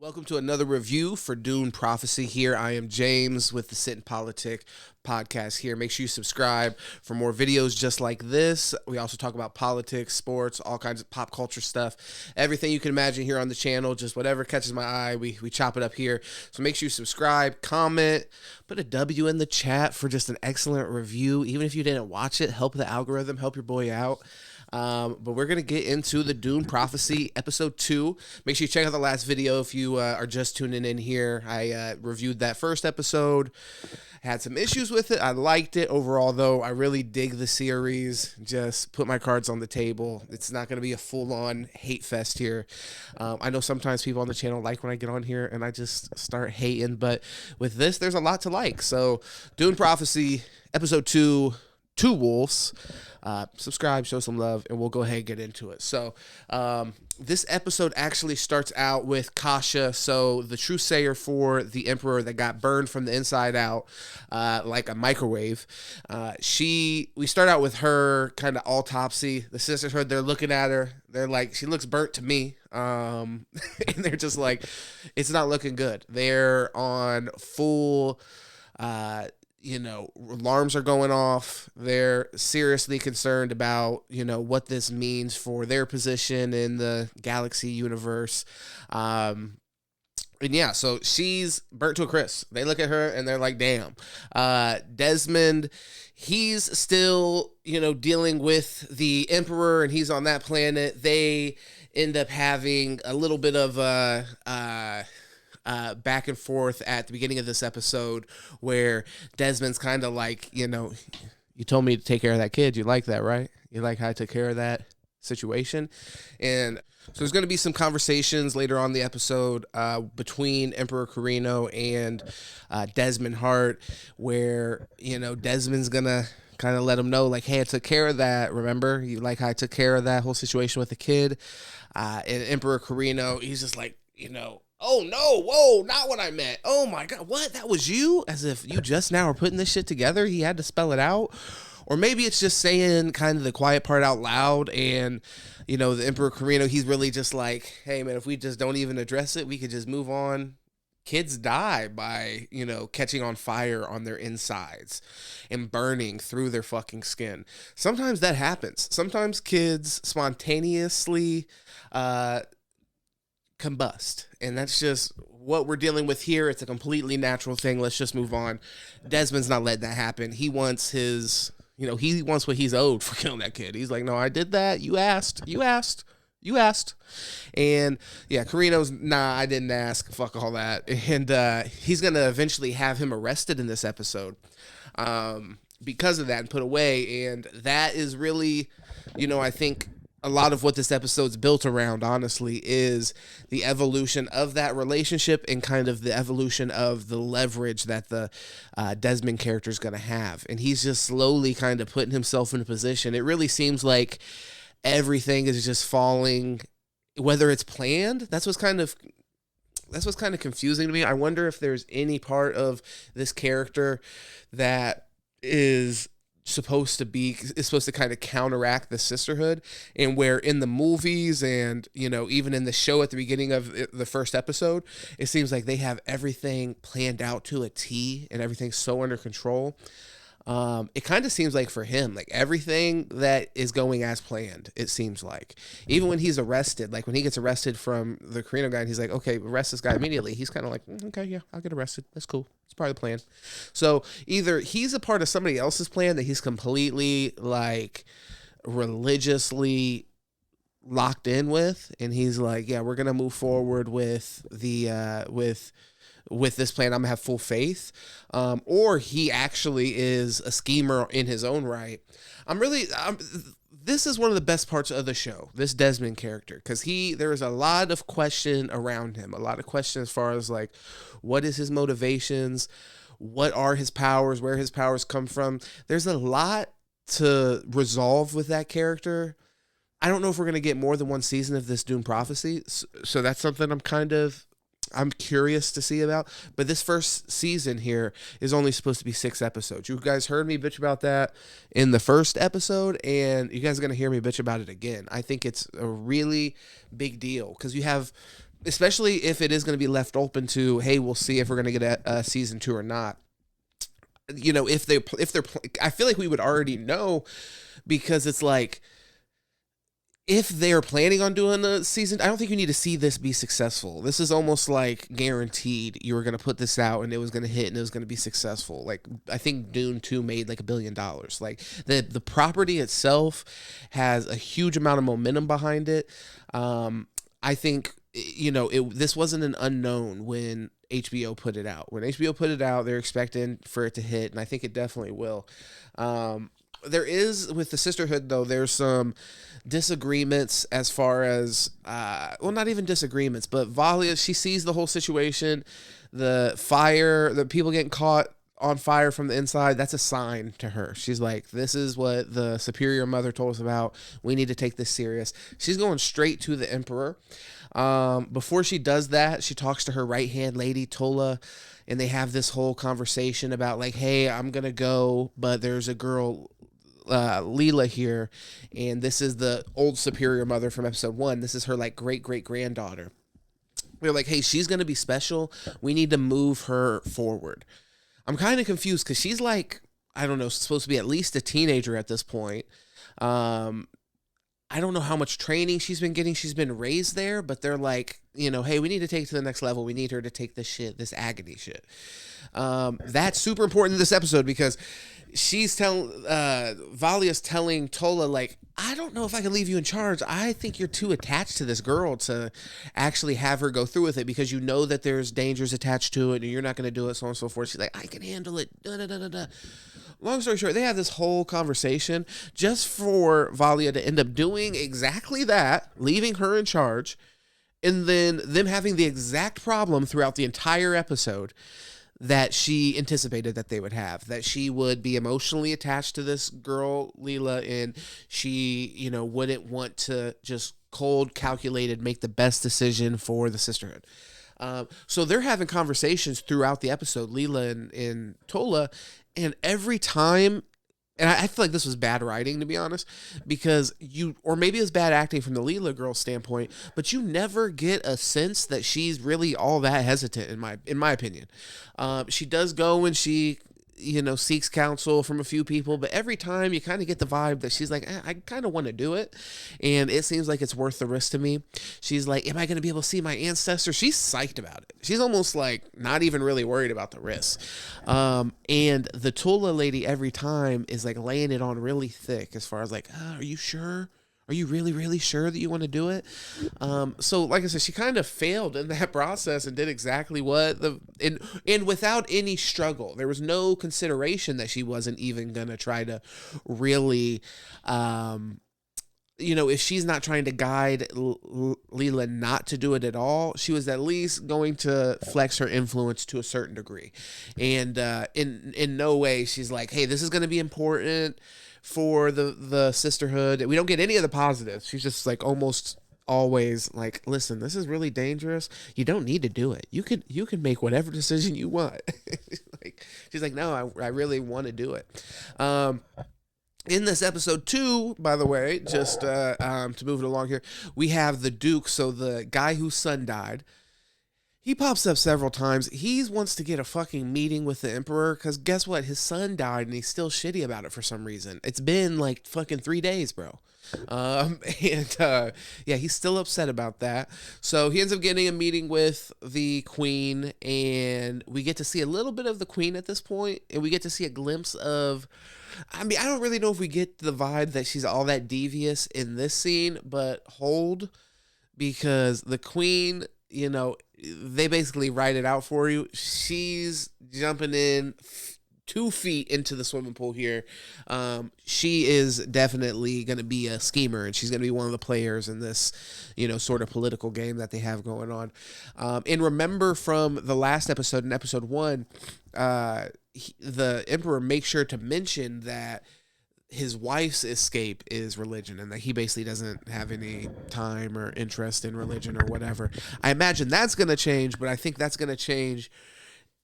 Welcome to another review for Dune Prophecy. Here I am James with the Sit and Politic podcast here. Make sure you subscribe for more videos just like this. We also talk about politics, sports, all kinds of pop culture stuff. Everything you can imagine here on the channel, just whatever catches my eye, we chop it up here. So make sure you subscribe, comment, put a W in the chat for just an excellent review. Even if you didn't watch it, help the algorithm, help your boy out. But we're going to get into the Dune Prophecy episode 2. Make sure you check out the last video if you are just tuning in here. I reviewed that first episode. Had some issues with it. I liked it. Overall, though, I really dig the series. Just put my cards on the table. It's not going to be a full-on hate fest here. I know sometimes people on the channel like when I get on here and I just start hating. But with this, there's a lot to like. So, Dune Prophecy, episode 2, Two Wolves. Subscribe, show some love, and we'll go ahead and get into it. So this episode actually starts out with Kasha, so the truesayer for the Emperor that got burned from the inside out like a microwave. We start out with her kind of autopsy. The sisterhood, they're looking at her. They're like, she looks burnt to me. And they're just like, it's not looking good. They're on full... alarms are going off. They're seriously concerned about, what this means for their position in the galaxy universe. So she's burnt to a crisp. They look at her and they're like, damn. Desmond, he's still, dealing with the Emperor and he's on that planet. They end up having a little bit of back and forth at the beginning of this episode where Desmond's kind of like, you told me to take care of that kid. You like that, right? You like how I took care of that situation? And so there's going to be some conversations later on in the episode between Emperor Carino and Desmond Hart where, Desmond's going to kind of let him know, like, hey, I took care of that. Remember? You like how I took care of that whole situation with the kid? And Emperor Carino, he's just like, oh no, whoa, not what I meant. Oh my God, what? That was you? As if you just now are putting this shit together. He had to spell it out. Or maybe it's just saying kind of the quiet part out loud and, the Emperor Carino, he's really just like, hey man, if we just don't even address it, we could just move on. Kids die by, catching on fire on their insides and burning through their fucking skin. Sometimes that happens. Sometimes kids spontaneously, combust, and that's just what we're dealing with here. It's a completely natural thing. Let's just move on. Desmond's not letting that happen. He wants his, he wants what he's owed for killing that kid. He's like, no, I did that. You asked. And yeah, Carino's, nah, I didn't ask. Fuck all that. And he's gonna eventually have him arrested in this episode because of that and put away. And that is really, I think a lot of what this episode's built around, honestly, is the evolution of that relationship and kind of the evolution of the leverage that the Desmond character is going to have. And he's just slowly kind of putting himself in a position. It really seems like everything is just falling, whether it's planned. That's what's kind of confusing to me. I wonder if there's any part of this character that is supposed to kind of counteract the sisterhood, and where in the movies and even in the show at the beginning of the first episode, it seems like they have everything planned out to a T and everything's so under control. It kind of seems like for him, like everything that is going as planned, it seems like. Even when he's arrested, like when he gets arrested from the Carino guy and he's like, okay, arrest this guy immediately. He's kind of like, okay, yeah, I'll get arrested. That's cool. It's part of the plan. So either he's a part of somebody else's plan that he's completely like religiously locked in with, and he's like, yeah, we're going to move forward with the, with this plan. I'm gonna have full faith, or he actually is a schemer in his own right. This is one of the best parts of the show, this Desmond character, because there is a lot of question around him, a lot of questions as far as like, what is his motivations, what are his powers, where his powers come from. There's a lot to resolve with that character. I don't know if we're gonna get more than one season of this Dune Prophecy, so that's something I'm curious to see about. But this first season here is only supposed to be 6 episodes. You guys heard me bitch about that in the first episode, and you guys are going to hear me bitch about it again. I think it's a really big deal because you have especially if it is going to be left open to, hey, we'll see if we're going to get a season 2 or not. If they're, I feel like we would already know, because it's like, if they're planning on doing a season, I don't think you need to see this be successful. This is almost like guaranteed you were going to put this out and it was going to hit and it was going to be successful. Like, I think Dune 2 made like $1 billion. Like, the property itself has a huge amount of momentum behind it. I think, this wasn't an unknown when HBO put it out. When HBO put it out, they're expecting for it to hit, and I think it definitely will. There is, with the sisterhood, though, there's some disagreements as far as, not even disagreements, but Valia, she sees the whole situation, the people getting caught on fire from the inside, that's a sign to her. She's like, this is what the superior mother told us about. We need to take this serious. She's going straight to the emperor. Before she does that, she talks to her right-hand lady, Tola, and they have this whole conversation about like, hey, I'm going to go, but there's a girl, Leela here, and this is the old superior mother from episode 1. This is her like great-great-granddaughter. They're like, hey, she's going to be special. We need to move her forward. I'm kind of confused because she's like, I don't know, supposed to be at least a teenager at this point. I don't know how much training she's been getting. She's been raised there, but they're like, hey, we need to take it to the next level. We need her to take this agony shit. That's super important in this episode because Valia's telling Tola, like, I don't know if I can leave you in charge. I think you're too attached to this girl to actually have her go through with it, because you know that there's dangers attached to it and you're not going to do it, so on and so forth. She's like, I can handle it. Da, da, da, da, da. Long story short, they have this whole conversation just for Valia to end up doing exactly that, leaving her in charge, and then them having the exact problem throughout the entire episode that she anticipated that they would have, that she would be emotionally attached to this girl, Leela, and she, wouldn't want to just cold, calculated, make the best decision for the sisterhood. So they're having conversations throughout the episode, Leela and Tola, and every time, and I feel like this was bad writing, to be honest, because or maybe it's bad acting from the Leela girl standpoint, but you never get a sense that she's really all that hesitant, in my opinion. She does go and she, seeks counsel from a few people, but every time you kind of get the vibe that she's like, I kind of want to do it, and it seems like it's worth the risk to me. She's like, am I going to be able to see my ancestors? She's psyched about it. She's almost like not even really worried about the risk. And the Tula lady every time is like laying it on really thick as far as like, are you sure? Are you really, really sure that you want to do it? So, like I said, she kind of failed in that process and did exactly what and without any struggle. There was no consideration that she wasn't even going to try to really, if she's not trying to guide Leela not to do it at all, she was at least going to flex her influence to a certain degree. And in no way she's like, hey, this is going to be important for the sisterhood. We don't get any of the positives. She's just like almost always like, listen, this is really dangerous. You don't need to do it. You can make whatever decision you want. She's like, no, I really want to do it. In this episode 2, by the way, just to move it along here, we have the Duke, so the guy whose son died. He pops up several times. He wants to get a fucking meeting with the Emperor because guess what? His son died and he's still shitty about it for some reason. It's been like fucking 3 days, bro. He's still upset about that. So he ends up getting a meeting with the Queen, and we get to see a little bit of the Queen at this point, and we get to see a glimpse of, I don't really know if we get the vibe that she's all that devious in this scene, but hold, because the Queen, they basically write it out for you. She's jumping in 2 feet into the swimming pool here. She is definitely going to be a schemer, and she's going to be one of the players in this, sort of political game that they have going on. And remember from the last episode, in episode 1, the Emperor makes sure to mention that his wife's escape is religion, and that he basically doesn't have any time or interest in religion or whatever. I imagine that's going to change, but I think that's going to change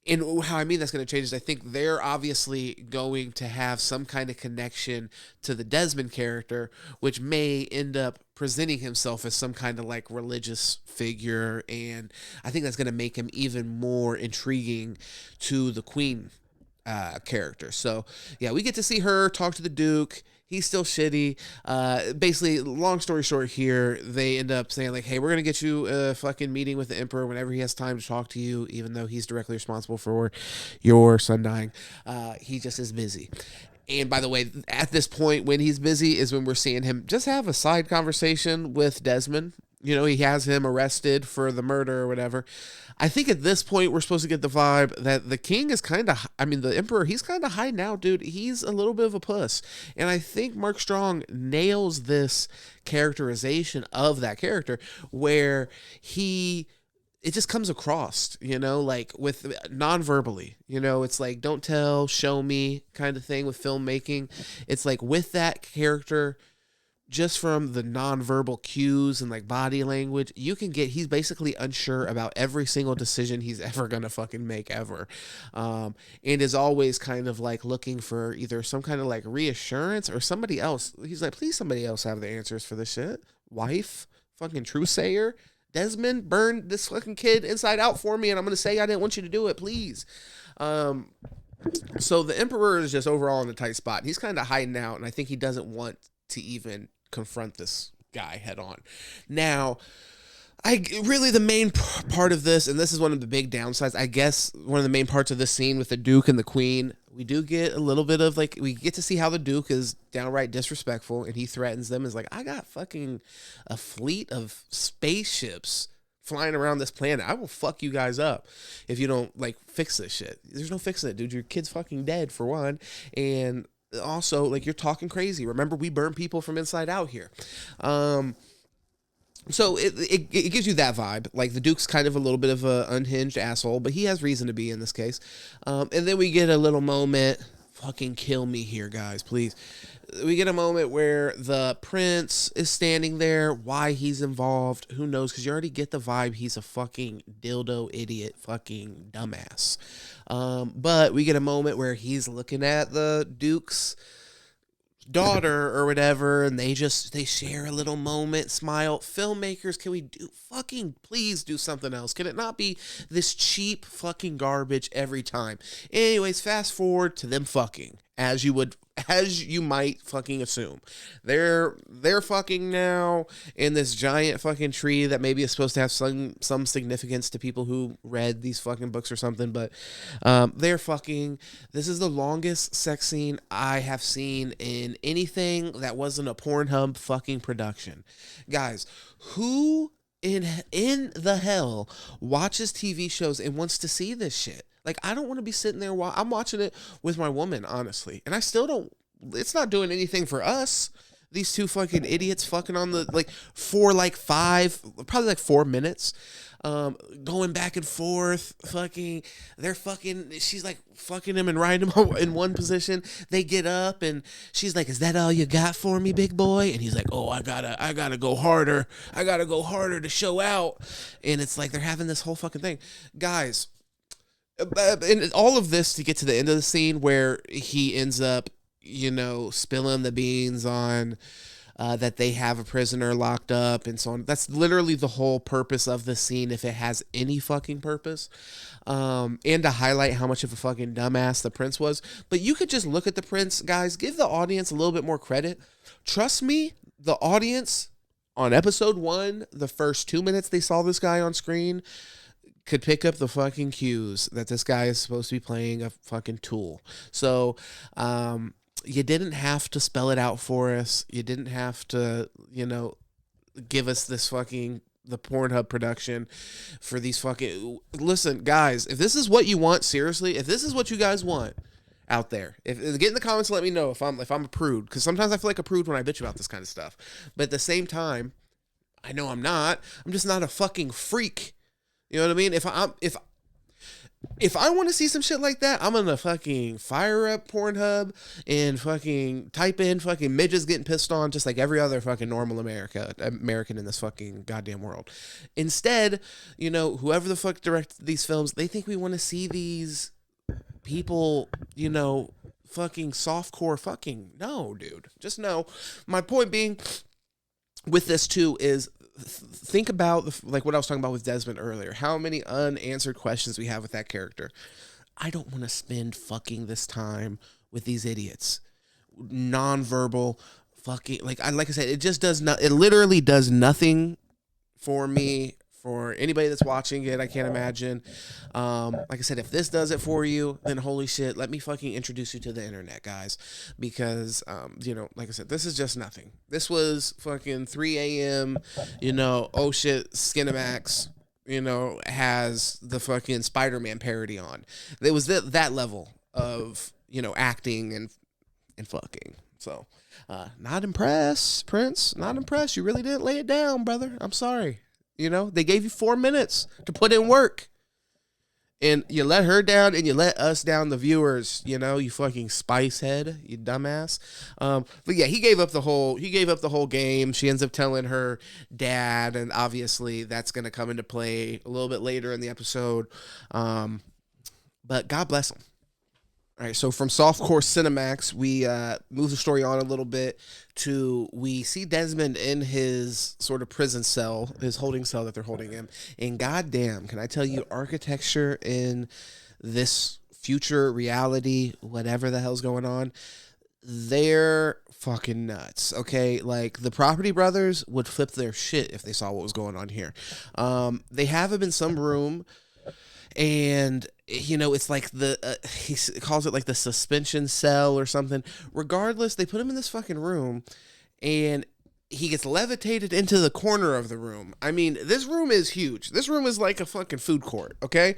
And how I mean that's going to change is I think they're obviously going to have some kind of connection to the Desmond character, which may end up presenting himself as some kind of like religious figure. And I think that's going to make him even more intriguing to the Queen character. So yeah, we get to see her talk to the Duke. He's still shitty. Basically, long story short here, they end up saying like, hey, we're going to get you a fucking meeting with the Emperor whenever he has time to talk to you, even though he's directly responsible for your son dying. He just is busy. And by the way, at this point, when he's busy is when we're seeing him just have a side conversation with Desmond. You know, he has him arrested for the murder or whatever. I think at this point, we're supposed to get the vibe that the king is kind of, I mean, the emperor, he's kind of high now, dude. He's a little bit of a puss. And I think Mark Strong nails this characterization of that character where it just comes across, you know, like with non-verbally, you know, it's like, don't tell, show me kind of thing with filmmaking. It's like with that character, just from the nonverbal cues and like body language, you can get, he's basically unsure about every single decision he's ever going to fucking make ever. And is always kind of like looking for either some kind of like reassurance or somebody else. He's like, please, somebody else have the answers for this shit. Wife, fucking truthsayer, Desmond, burn this fucking kid inside out for me. And I'm going to say, I didn't want you to do it, please. So the emperor is just overall in a tight spot. He's kind of hiding out. And I think he doesn't want to even confront this guy head on. Now, the main part of this, and this is one of the big downsides, I guess one of the main parts of this scene with the Duke and the Queen, we do get a little bit of like, we get to see how the Duke is downright disrespectful and he threatens them. Is like, I got fucking a fleet of spaceships flying around this planet. I will fuck you guys up if you don't like fix this shit. There's no fixing it, dude. Your kid's fucking dead for one. And also, like, you're talking crazy. Remember, we burn people from inside out here. So it gives you that vibe. Like, the Duke's kind of a little bit of a unhinged asshole, but he has reason to be in this case. And then we get a little moment. Fucking kill me here, guys, please. We get a moment where the prince is standing there. Why he's involved, who knows? Because you already get the vibe he's a fucking dildo idiot, fucking dumbass. But we get a moment where he's looking at the Duke's daughter or whatever, and they share a little moment, smile. Filmmakers, can we fucking please do something else? Can it not be this cheap fucking garbage every time? Anyways, fast forward to them fucking, as you might fucking assume. They're fucking now in this giant fucking tree that maybe is supposed to have some significance to people who read these fucking books or something, but they're fucking. This is the longest sex scene I have seen in anything that wasn't a Pornhub fucking production. Guys, who in the hell watches TV shows and wants to see this shit? Like, I don't want to be sitting there while I'm watching it with my woman, honestly. And I still don't, it's not doing anything for us. These two fucking idiots fucking on the, like, for like probably like 4 minutes, going back and forth, fucking, she's like fucking him and riding him in one position. They get up and she's like, is that all you got for me, big boy? And he's like, oh, I gotta go harder. I gotta go harder to show out. And it's like, they're having this whole fucking thing. Guys, and all of this to get to the end of the scene where he ends up, you know, spilling the beans on that they have a prisoner locked up and so on. That's literally the whole purpose of the scene, if it has any fucking purpose. And to highlight how much of a fucking dumbass the prince was. But you could just look at the prince, guys. Give the audience a little bit more credit. Trust me, the audience on episode 1, the first 2 minutes they saw this guy on screen, could pick up the fucking cues that this guy is supposed to be playing a fucking tool. So, you didn't have to spell it out for us. You didn't have to, you know, give us this fucking, the Pornhub production for these fucking, listen, guys, if this is what you want, seriously, if this is what you guys want out there, get in the comments and let me know if I'm a prude, because sometimes I feel like a prude when I bitch about this kind of stuff. But at the same time, I know I'm just not a fucking freak. You know what I mean? If I want to see some shit like that, I'm gonna fucking fire up Pornhub and fucking type in fucking midgets getting pissed on just like every other fucking normal American in this fucking goddamn world. Instead, whoever the fuck directed these films, they think we want to see these people, fucking softcore fucking. No, dude. Just no. My point being with this too is think about like what I was talking about with Desmond earlier. How many unanswered questions we have with that character. I don't want to spend fucking this time with these idiots. Nonverbal fucking like I said, it just does not. It literally does nothing for me. For anybody that's watching it, I can't imagine. Like I said, if this does it for you, then holy shit, let me fucking introduce you to the internet, guys. Because, like I said, this is just nothing. This was fucking 3 a.m., oh shit, Skinamax, has the fucking Spider-Man parody on. It was that level of, acting and fucking. So, not impressed, Prince. Not impressed. You really didn't lay it down, brother. I'm sorry. They gave you 4 minutes to put in work. And you let her down and you let us down, the viewers, you fucking spice head, you dumbass. But yeah, he gave up the whole game. She ends up telling her dad, and obviously that's going to come into play a little bit later in the episode. But God bless him. All right, so from softcore Cinemax, we move the story on a little bit to we see Desmond in his sort of prison cell, his holding cell that they're holding him. And goddamn, can I tell you, architecture in this future reality, whatever the hell's going on, they're fucking nuts. Okay, like the Property Brothers would flip their shit if they saw what was going on here. They have him in some room. And, it's like he calls it like the suspension cell or something. Regardless, they put him in this fucking room and he gets levitated into the corner of the room. I mean, this room is huge. This room is like a fucking food court, okay?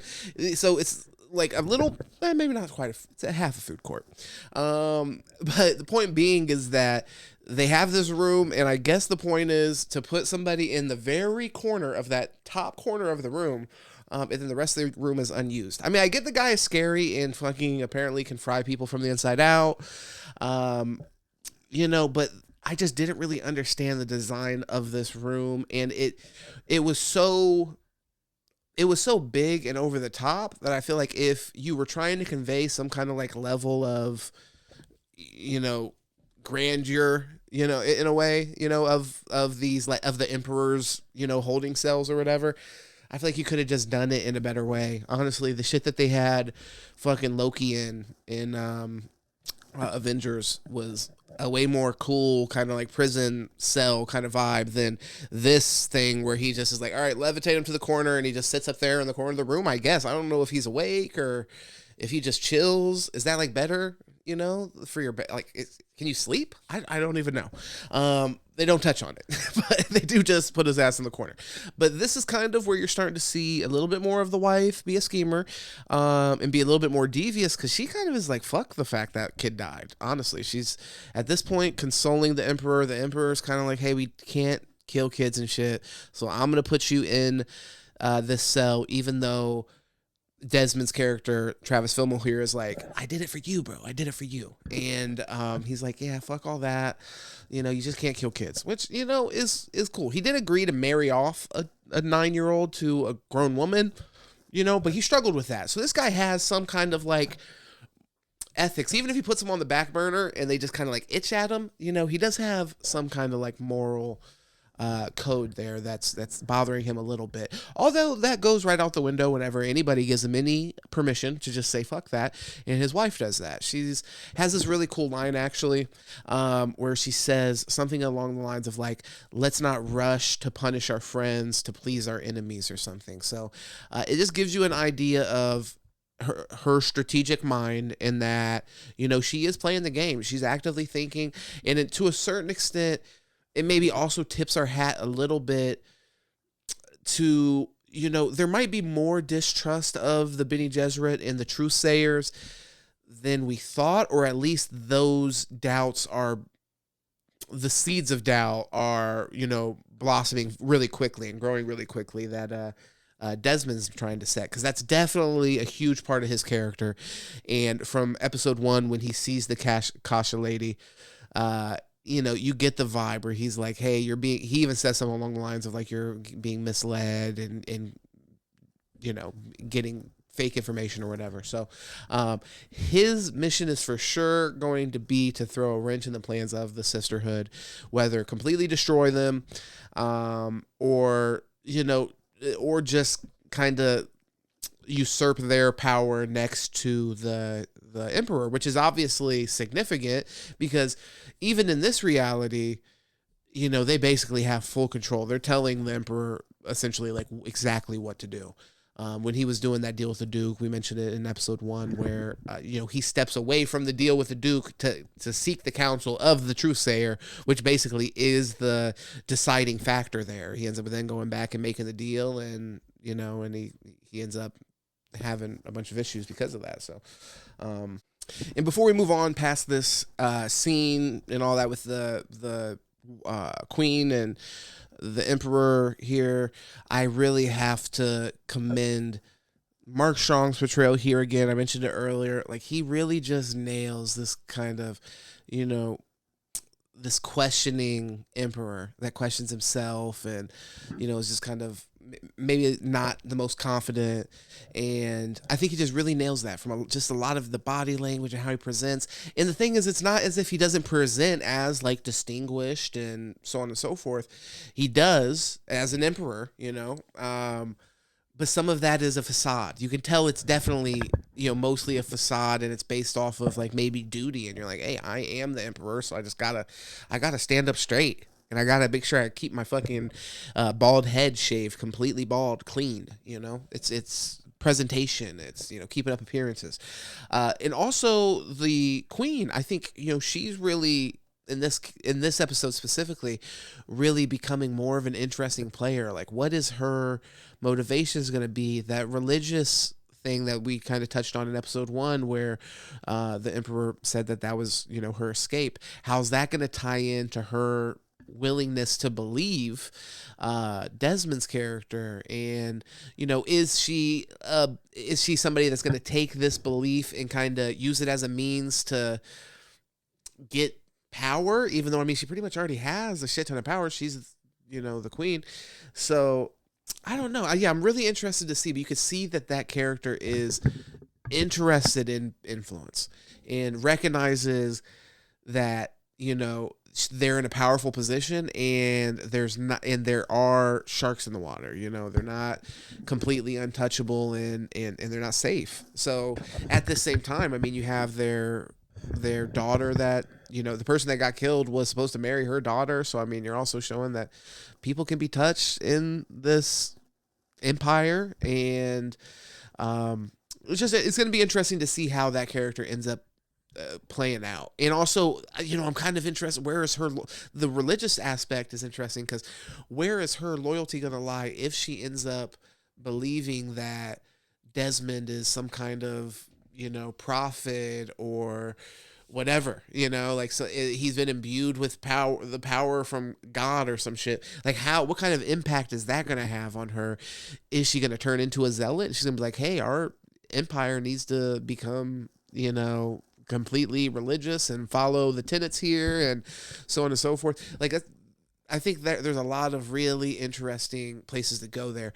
So it's like a little, maybe not quite, it's a half a food court. But the point being is that they have this room, and I guess the point is to put somebody in the very corner of that top corner of the room. And then the rest of the room is unused. I mean, I get the guy is scary and fucking apparently can fry people from the inside out. But I just didn't really understand the design of this room. And it was so big and over the top that I feel like if you were trying to convey some kind of like level of, grandeur, in a way, of these, like, of the emperor's, holding cells or whatever, I feel like you could have just done it in a better way. Honestly, the shit that they had fucking Loki in Avengers was a way more cool kind of like prison cell kind of vibe than this thing where he just is like, all right, levitate him to the corner, and he just sits up there in the corner of the room, I guess. I don't know if he's awake or if he just chills. Is that like better, for your can you sleep? I don't even know. They don't touch on it, but they do just put his ass in the corner. But this is kind of where you're starting to see a little bit more of the wife be a schemer, and be a little bit more devious, because she kind of is like, fuck the fact that kid died. Honestly, she's at this point consoling the emperor. The emperor's kind of like, hey, we can't kill kids and shit, so I'm gonna put you in this cell, even though Desmond's character, Travis Fimmel here, is like, I did it for you, bro. I did it for you. And he's like, yeah, fuck all that. You just can't kill kids, which, is cool. He did agree to marry off a 9-year-old to a grown woman, but he struggled with that. So this guy has some kind of like ethics. Even if he puts them on the back burner and they just kind of like itch at him, he does have some kind of like moral code there that's bothering him a little bit, although that goes right out the window whenever anybody gives him any permission to just say fuck that. And his wife does that. Has this really cool line actually, where she says something along the lines of like, let's not rush to punish our friends to please our enemies or something. So it just gives you an idea of her strategic mind, in that she is playing the game. She's actively thinking, and to a certain extent it maybe also tips our hat a little bit to, there might be more distrust of the Bene Gesserit and the truthsayers than we thought, or at least those doubts are, the seeds of doubt are, blossoming really quickly and growing really quickly, that Desmond's trying to set, because that's definitely a huge part of his character. And from episode 1, when he sees the Kasha lady, you get the vibe where he's like, hey, he even says something along the lines of like, you're being misled and getting fake information or whatever. So his mission is for sure going to be to throw a wrench in the plans of the sisterhood, whether completely destroy them, or just kind of usurp their power next to the emperor, which is obviously significant because even in this reality, they basically have full control. They're telling the emperor essentially like exactly what to do. When he was doing that deal with the Duke, we mentioned it in episode 1 where, he steps away from the deal with the Duke to seek the counsel of the Truthsayer, which basically is the deciding factor there. He ends up then going back and making the deal, and, and he ends up having a bunch of issues because of that. So, and before we move on past this scene and all that with the queen and the emperor here, I really have to commend Mark Strong's portrayal here again. I mentioned it earlier. Like, he really just nails this kind of, this questioning emperor that questions himself and, is just kind of maybe not the most confident. And I think he just really nails that from just a lot of the body language and how he presents. And the thing is, it's not as if he doesn't present as like distinguished and so on and so forth. He does as an emperor, but some of that is a facade. You can tell it's definitely, mostly a facade, and it's based off of like maybe duty. And you're like, hey, I am the emperor, so I gotta stand up straight. And I gotta make sure I keep my fucking bald head shaved, completely bald, clean. It's presentation. It's keeping up appearances, and also the queen. I think she's really in this episode specifically, really becoming more of an interesting player. Like, what is her motivations going to be? That religious thing that we kind of touched on in episode 1, where the emperor said that was her escape. How's that going to tie into her willingness to believe Desmond's character? And is she somebody that's going to take this belief and kind of use it as a means to get power, even though she pretty much already has a shit ton of power. She's the queen. So I don't know. I'm really interested to see, but you could see that character is interested in influence and recognizes that they're in a powerful position, and there are sharks in the water. They're not completely untouchable, and they're not safe. So at the same time, you have their daughter that, the person that got killed was supposed to marry her daughter. So, you're also showing that people can be touched in this empire. And it's going to be interesting to see how that character ends up playing out. And also, I'm kind of interested, where is the religious aspect is interesting, because where is her loyalty going to lie if she ends up believing that Desmond is some kind of, prophet or whatever, so he's been imbued with the power from God or some shit. Like, what kind of impact is that going to have on her? Is she going to turn into a zealot? She's going to be like, hey, our empire needs to become, completely religious and follow the tenets here and so on and so forth. Like, I think that there's a lot of really interesting places to go there.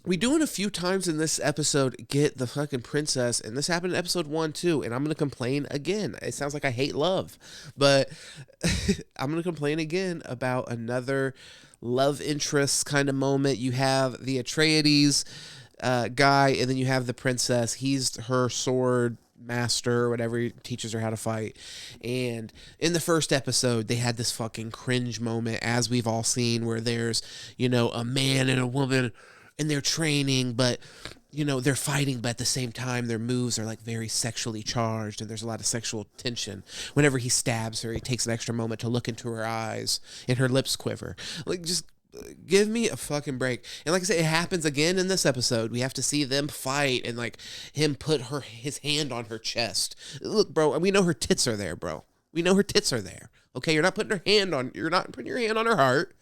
We do it a few times in this episode, get the fucking princess, and this happened in episode 1 too, and I'm going to complain again. It sounds like I hate love, but I'm going to complain again about another love interest kind of moment. You have the Atreides guy, and then you have the princess. He's her sword master or whatever. He teaches her how to fight. And in the first episode, they had this fucking cringe moment, as we've all seen, where there's, a man and a woman, and they're training, but they're fighting, but at the same time their moves are like very sexually charged, and there's a lot of sexual tension. Whenever he stabs her, he takes an extra moment to look into her eyes, and her lips quiver. Like, just give me a fucking break. And like I said, it happens again in this episode. We have to see them fight, and like him put his hand on her chest. Look, bro, we know her tits are there, bro. We know her tits are there. Okay, you're not putting your hand on her heart.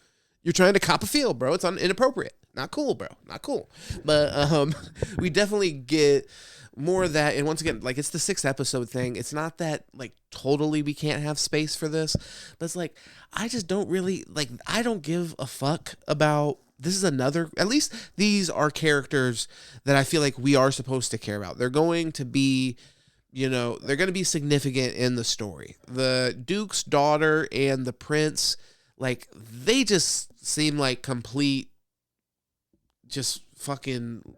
You're trying to cop a feel, bro. It's inappropriate. Not cool, bro. Not cool. But we definitely get more of that. And once again, like, it's the 6th episode thing. It's not that like totally we can't have space for this, but it's like I just don't really like. I don't give a fuck about. This is another. At least these are characters that I feel like we are supposed to care about. They're going to be. They're going to be significant in the story. The Duke's daughter and the prince, like, they just seem like complete, just fucking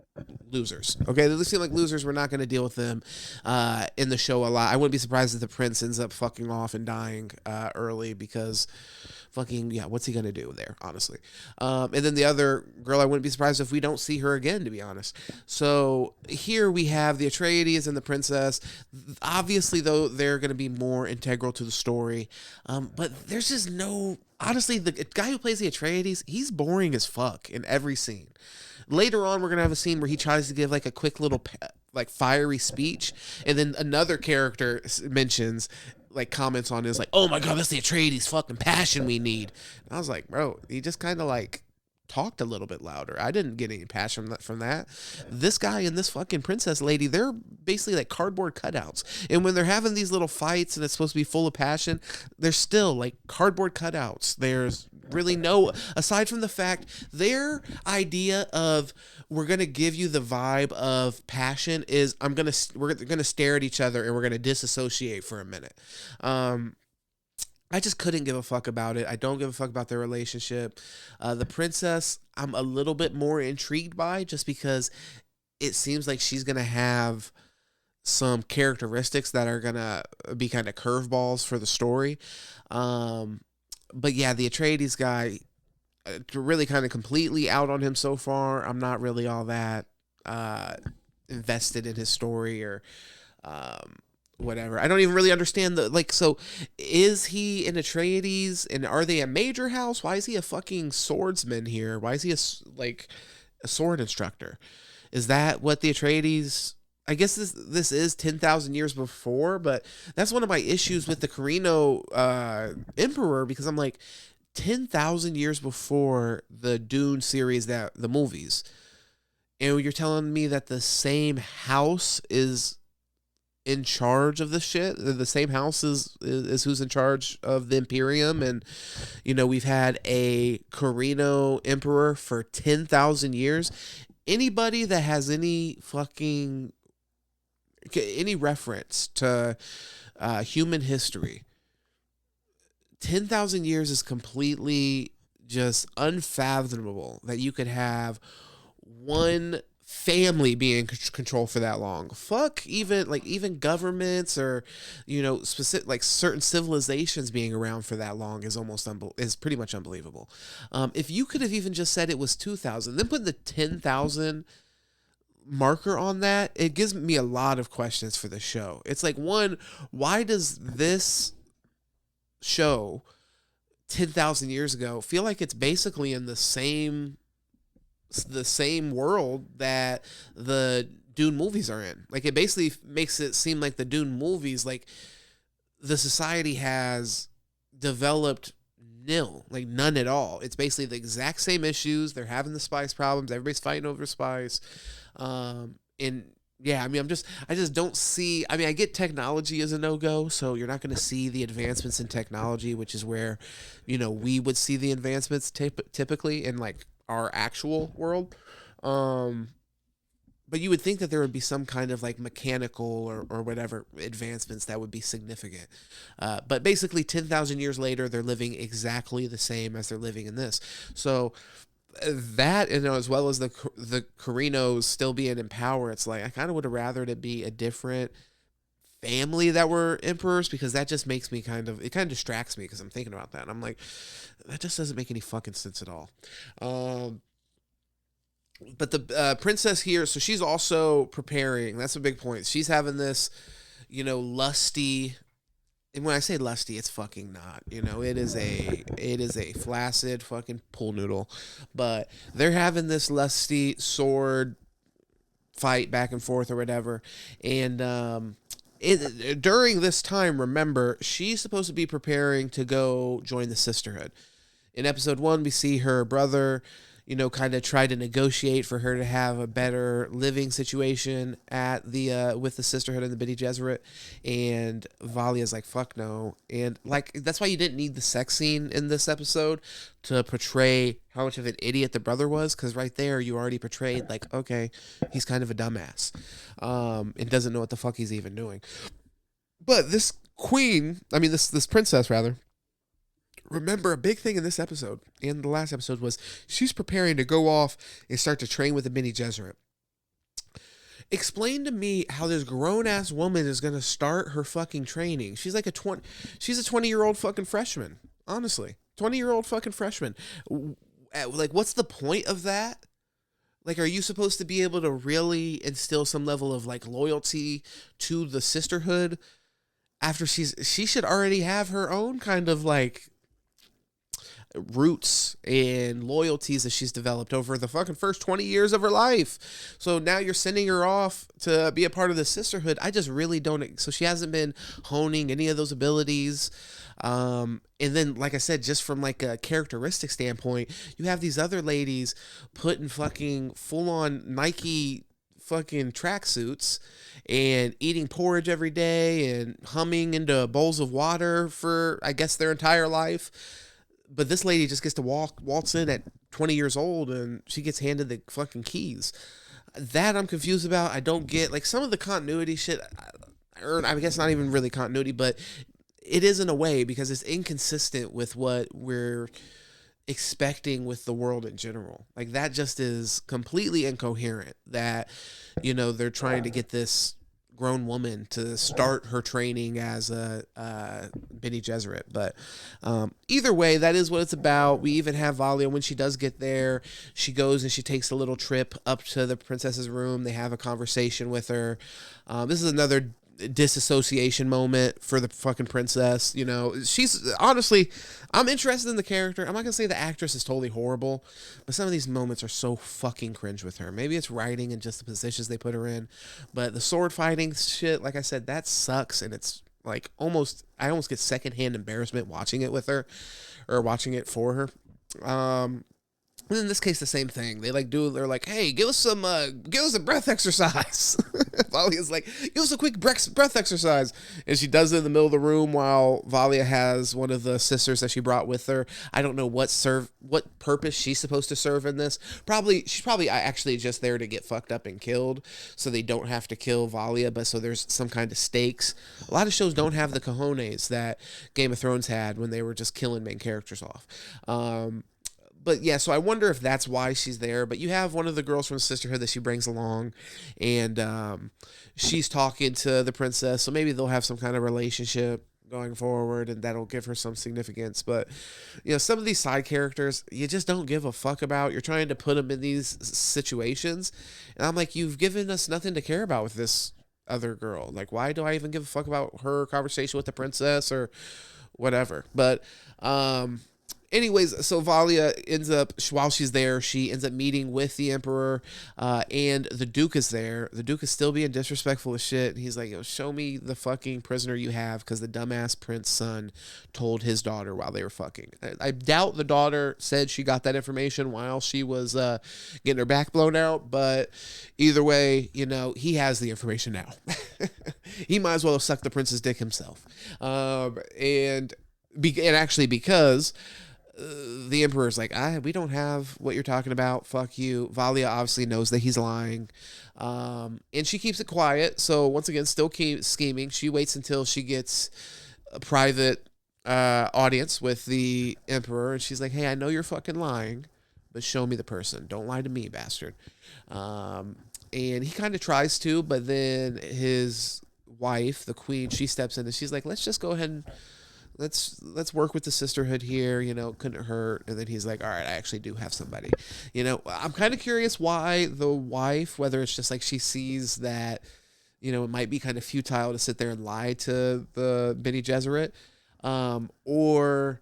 losers. Okay, they seem like losers. We're not going to deal with them in the show a lot. I wouldn't be surprised if the prince ends up fucking off and dying early because fucking, yeah, what's he going to do there, honestly? And then the other girl, I wouldn't be surprised if we don't see her again, to be honest. So here we have the Atreides and the princess. Obviously, though, they're going to be more integral to the story. But there's just no... Honestly, the guy who plays the Atreides, he's boring as fuck in every scene. Later on, we're going to have a scene where he tries to give like a quick little like fiery speech. And then another character mentions, like, comments on it, is like, oh my God, that's the Atreides fucking passion we need. And I was like, bro, he just kind of like talked a little bit louder. I didn't get any passion from that. This guy and this fucking princess lady, they're basically like cardboard cutouts. And when they're having these little fights and it's supposed to be full of passion, they're still like cardboard cutouts. There's really no, aside from the fact their idea of we're going to give you the vibe of passion is we're going to stare at each other and we're going to disassociate for a minute. I just couldn't give a fuck about it. I don't give a fuck about their relationship. The princess, I'm a little bit more intrigued by, just because it seems like she's going to have some characteristics that are going to be kind of curveballs for the story. But yeah, the Atreides guy, really kind of completely out on him so far. I'm not really all that invested in his story or... whatever. I don't even really understand so is he an Atreides and are they a major house? Why is he a fucking swordsman here? Why is he a sword instructor? Is that what the Atreides, I guess this is 10,000 years before, but that's one of my issues with the Carino Emperor, because I'm like 10,000 years before the Dune series, that the movies, and you're telling me that the same house is in charge of this shit. The same house is who's in charge of the Imperium. And, we've had a Carino Emperor for 10,000 years. Anybody that has any reference to human history, 10,000 years is completely just unfathomable that you could have one family being in control for that long. Fuck, even governments or specific, like, certain civilizations being around for that long is is pretty much unbelievable. If you could have even just said it was 2,000, then put the 10,000 marker on that, it gives me a lot of questions for the show. It's like, one, why does this show 10,000 years ago feel like it's basically in the same world that the Dune movies are in? Like, it basically makes it seem like the Dune movies, like, the society has developed none at all. It's basically the exact same issues. They're having the spice problems. Everybody's fighting over spice. And yeah, I mean, I just don't see, I mean, I get technology is a no-go, so you're not going to see the advancements in technology, which is where, we would see the advancements typically in, like, our actual world. But you would think that there would be some kind of, like, mechanical or whatever advancements that would be significant. But basically 10,000 years later, they're living exactly the same as they're living in this. So that, as well as the Carinos still being in power, it's like, I kind of would have rathered it be a different family that were emperors, because that just makes me kind of distracts me, because I'm thinking about that and I'm like, that just doesn't make any fucking sense at all. But the princess here, so she's also preparing. That's a big point. She's having this, lusty. And when I say lusty, it's fucking not. It is a flaccid fucking pool noodle. But they're having this lusty sword fight back and forth or whatever. And during this time, remember, she's supposed to be preparing to go join the sisterhood. In episode 1, we see her brother, kind of try to negotiate for her to have a better living situation at the with the sisterhood and the Bene Gesserit, and Valia's like, fuck no. And like, that's why you didn't need the sex scene in this episode to portray how much of an idiot the brother was, because right there you already portrayed like, okay, he's kind of a dumbass, and doesn't know what the fuck he's even doing. But this this princess rather, remember, a big thing in this episode and the last episode was she's preparing to go off and start to train with the Bene Gesserit. Explain to me how this grown-ass woman is going to start her fucking training. She's like she's a 20-year-old fucking freshman. Honestly. 20-year-old fucking freshman. Like, what's the point of that? Like, are you supposed to be able to really instill some level of, like, loyalty to the sisterhood after she should already have her own kind of, like, roots and loyalties that she's developed over the fucking first 20 years of her life. So now you're sending her off to be a part of the sisterhood. I just really don't. So she hasn't been honing any of those abilities. And then, like I said, just from like a characteristic standpoint, you have these other ladies putting fucking full on Nike fucking tracksuits and eating porridge every day and humming into bowls of water for, I guess, their entire life. But this lady just gets to waltz in at 20 years old, and she gets handed the fucking keys. That I'm confused about. I don't get, like, some of the continuity shit, or I guess not even really continuity, but it is in a way, because it's inconsistent with what we're expecting with the world in general. Like, that just is completely incoherent, that, they're trying to get this grown woman to start her training as a Bene Gesserit. But either way, that is what it's about. We even have Valia, when she does get there, she goes and she takes a little trip up to the princess's room. They have a conversation with her. This is another disassociation moment for the fucking princess. She's honestly, I'm interested in the character. I'm not gonna say the actress is totally horrible, but some of these moments are so fucking cringe with her. Maybe it's writing and just the positions they put her in, but the sword fighting shit, like I said, that sucks. And it's like I almost get secondhand embarrassment watching it with her, or watching it for her. And in this case, the same thing. They're like, hey, give us a breath exercise. Valia's like, give us a quick breath exercise. And she does it in the middle of the room while Valia has one of the sisters that she brought with her. I don't know what purpose she's supposed to serve in this. She's probably actually just there to get fucked up and killed, so they don't have to kill Valia, but so there's some kind of stakes. A lot of shows don't have the cojones that Game of Thrones had when they were just killing main characters off. But yeah, so I wonder if that's why she's there. But you have one of the girls from the sisterhood that she brings along, and she's talking to the princess, so maybe they'll have some kind of relationship going forward, and that'll give her some significance. But some of these side characters you just don't give a fuck about. You're trying to put them in these situations, and I'm like, you've given us nothing to care about with this other girl. Like, why do I even give a fuck about her conversation with the princess or whatever? But anyways, so Valia ends up, while she's there, she ends up meeting with the Emperor, and the Duke is there. The Duke is still being disrespectful as shit. And he's like, show me the fucking prisoner you have, because the dumbass prince's son told his daughter while they were fucking. I doubt the daughter said she got that information while she was getting her back blown out, but either way, he has the information now. He might as well have sucked the prince's dick himself. And actually, because the Emperor's like, we don't have what you're talking about. Fuck you. Valia obviously knows that he's lying. And she keeps it quiet. So once again, still scheming. She waits until she gets a private audience with the Emperor. And she's like, hey, I know you're fucking lying, but show me the person. Don't lie to me, bastard. And he kind of tries to, but then his wife, the queen, she steps in and she's like, let's just go ahead and let's work with the sisterhood here, couldn't hurt. And then he's like, all right, I actually do have somebody. I'm kind of curious why the wife, whether it's just like she sees that, it might be kind of futile to sit there and lie to the Bene Gesserit, or,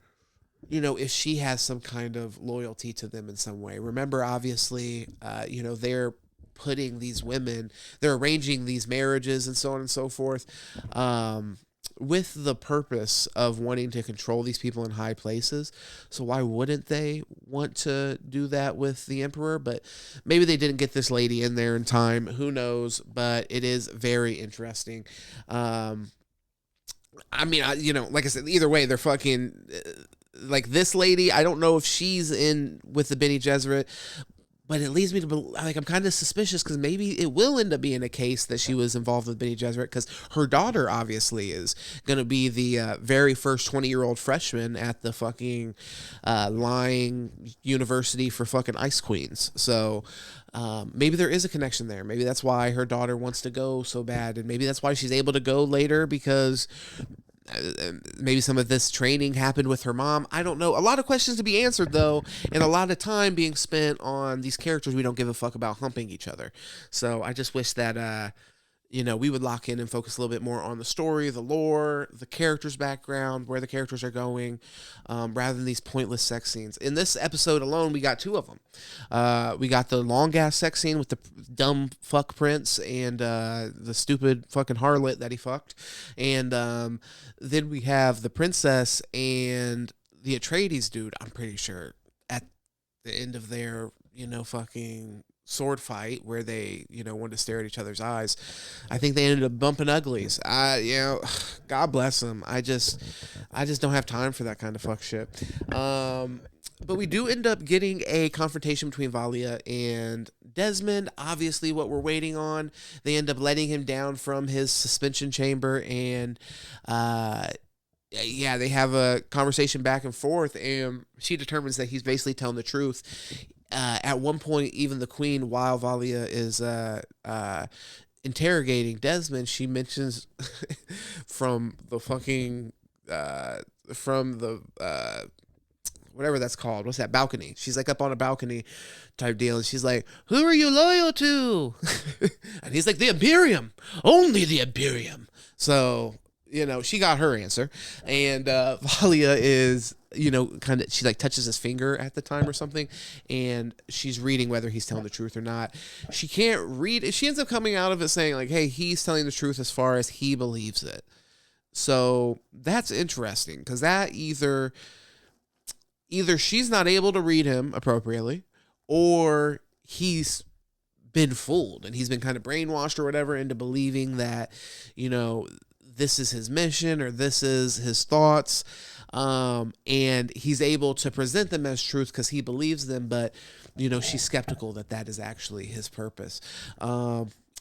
if she has some kind of loyalty to them in some way. Remember, obviously, they're putting these women, they're arranging these marriages and so on and so forth, with the purpose of wanting to control these people in high places. So why wouldn't they want to do that with the emperor? But maybe they didn't get this lady in there in time. Who knows? But it is very interesting. I mean, like I said, either way, they're fucking like this lady. I don't know if she's in with the Bene Gesserit, but it leads me to like I'm kind of suspicious because maybe it will end up being a case that she was involved with Bene Gesserit because her daughter obviously is going to be the very first 20-year-old freshman at the fucking lying university for fucking ice queens. So maybe there is a connection there. Maybe that's why her daughter wants to go so bad, and maybe that's why she's able to go later because maybe some of this training happened with her mom. I don't know. A lot of questions to be answered, though, and a lot of time being spent on these characters we don't give a fuck about humping each other. So I just wish that, we would lock in and focus a little bit more on the story, the lore, the characters' background, where the characters are going, rather than these pointless sex scenes. In this episode alone, we got two of them. We got the long-ass sex scene with the dumb fuck prince and the stupid fucking harlot that he fucked. And then we have the princess and the Atreides dude, I'm pretty sure, at the end of their, fucking sword fight where they, wanted to stare at each other's eyes. I think they ended up bumping uglies. God bless them. I just don't have time for that kind of fuck shit. But we do end up getting a confrontation between Valia and Desmond. Obviously, what we're waiting on. They end up letting him down from his suspension chamber, and they have a conversation back and forth, and she determines that he's basically telling the truth. At one point, even the queen, while Valia is interrogating Desmond, she mentions from the fucking whatever that's called. What's that? Balcony. She's like up on a balcony type deal. And she's like, who are you loyal to? And he's like, the Imperium. Only the Imperium. So, she got her answer. And Valia is, kind of, she like touches his finger at the time or something. And she's reading whether he's telling the truth or not. She can't read it. She ends up coming out of it saying like, hey, he's telling the truth as far as he believes it. So that's interesting because that either she's not able to read him appropriately, or he's been fooled and he's been kind of brainwashed or whatever into believing that, this is his mission or this is his thoughts. And he's able to present them as truth because he believes them, but, she's skeptical that is actually his purpose.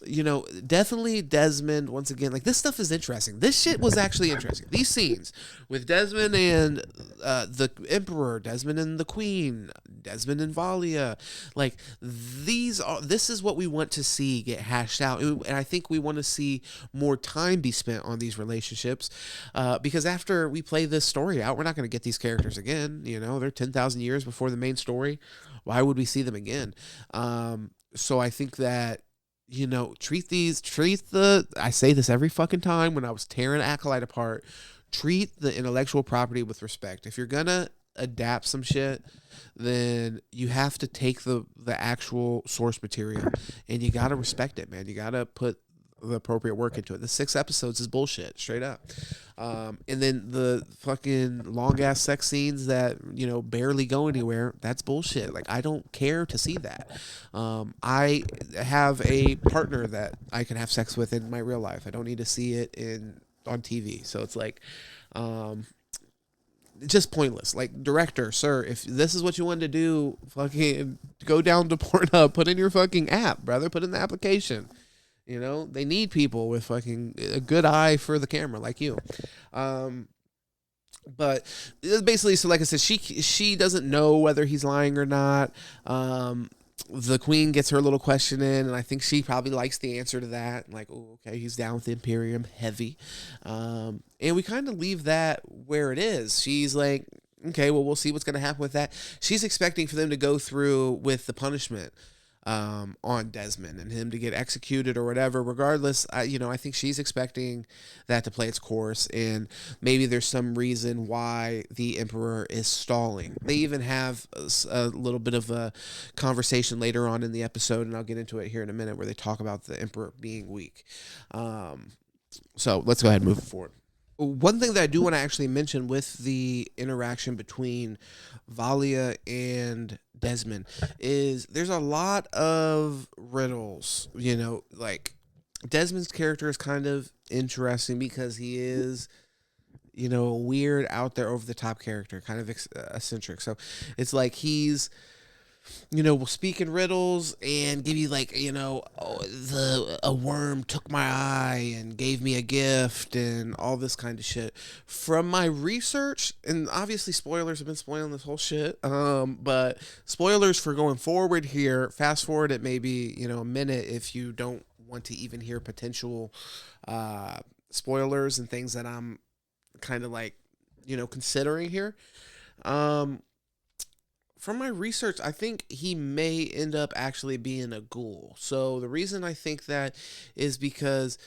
Definitely Desmond, once again, like this stuff is interesting. This shit was actually interesting. These scenes with Desmond and the Emperor, Desmond and the Queen, Desmond and Valia, like this is what we want to see get hashed out. And I think we want to see more time be spent on these relationships because after we play this story out, we're not going to get these characters again. They're 10,000 years before the main story. Why would we see them again? So I think that, I say this every fucking time when I was tearing Acolyte apart, treat the intellectual property with respect. If you're gonna adapt some shit, then you have to take the actual source material and you gotta respect it, man. You gotta put the appropriate work into it. The 6 episodes is bullshit, straight up. And then the fucking long ass sex scenes that, barely go anywhere, that's bullshit. Like, I don't care to see that. I have a partner that I can have sex with in my real life. I don't need to see it on TV. So it's like, just pointless. Like, director, sir, if this is what you wanted to do, fucking go down to Pornhub, put in your fucking app, brother, put in the application. They need people with fucking a good eye for the camera like you. But basically, so like I said, she doesn't know whether he's lying or not. The queen gets her little question in, and I think she probably likes the answer to that. Like, oh, okay, he's down with the Imperium, heavy. And we kind of leave that where it is. She's like, okay, well, we'll see what's going to happen with that. She's expecting for them to go through with the punishment on Desmond and him to get executed or whatever. Regardless, I think she's expecting that to play its course, and maybe there's some reason why the Emperor is stalling. They even have a little bit of a conversation later on in the episode, and I'll get into it here in a minute, where they talk about the Emperor being weak. So let's go ahead and move forward. One thing that I do want to actually mention with the interaction between Valia and Desmond is there's a lot of riddles. Like Desmond's character is kind of interesting because he is, a weird, out there, over the top character, kind of eccentric. So it's like he's will speak in riddles and give you like, a worm took my eye and gave me a gift and all this kind of shit. From my research, and obviously spoilers have been spoiling this whole shit, but spoilers for going forward here, fast forward it maybe, a minute if you don't want to even hear potential spoilers and things that I'm kind of like, considering here. Um, from my research, I think he may end up actually being a ghoul. So the reason I think that is because,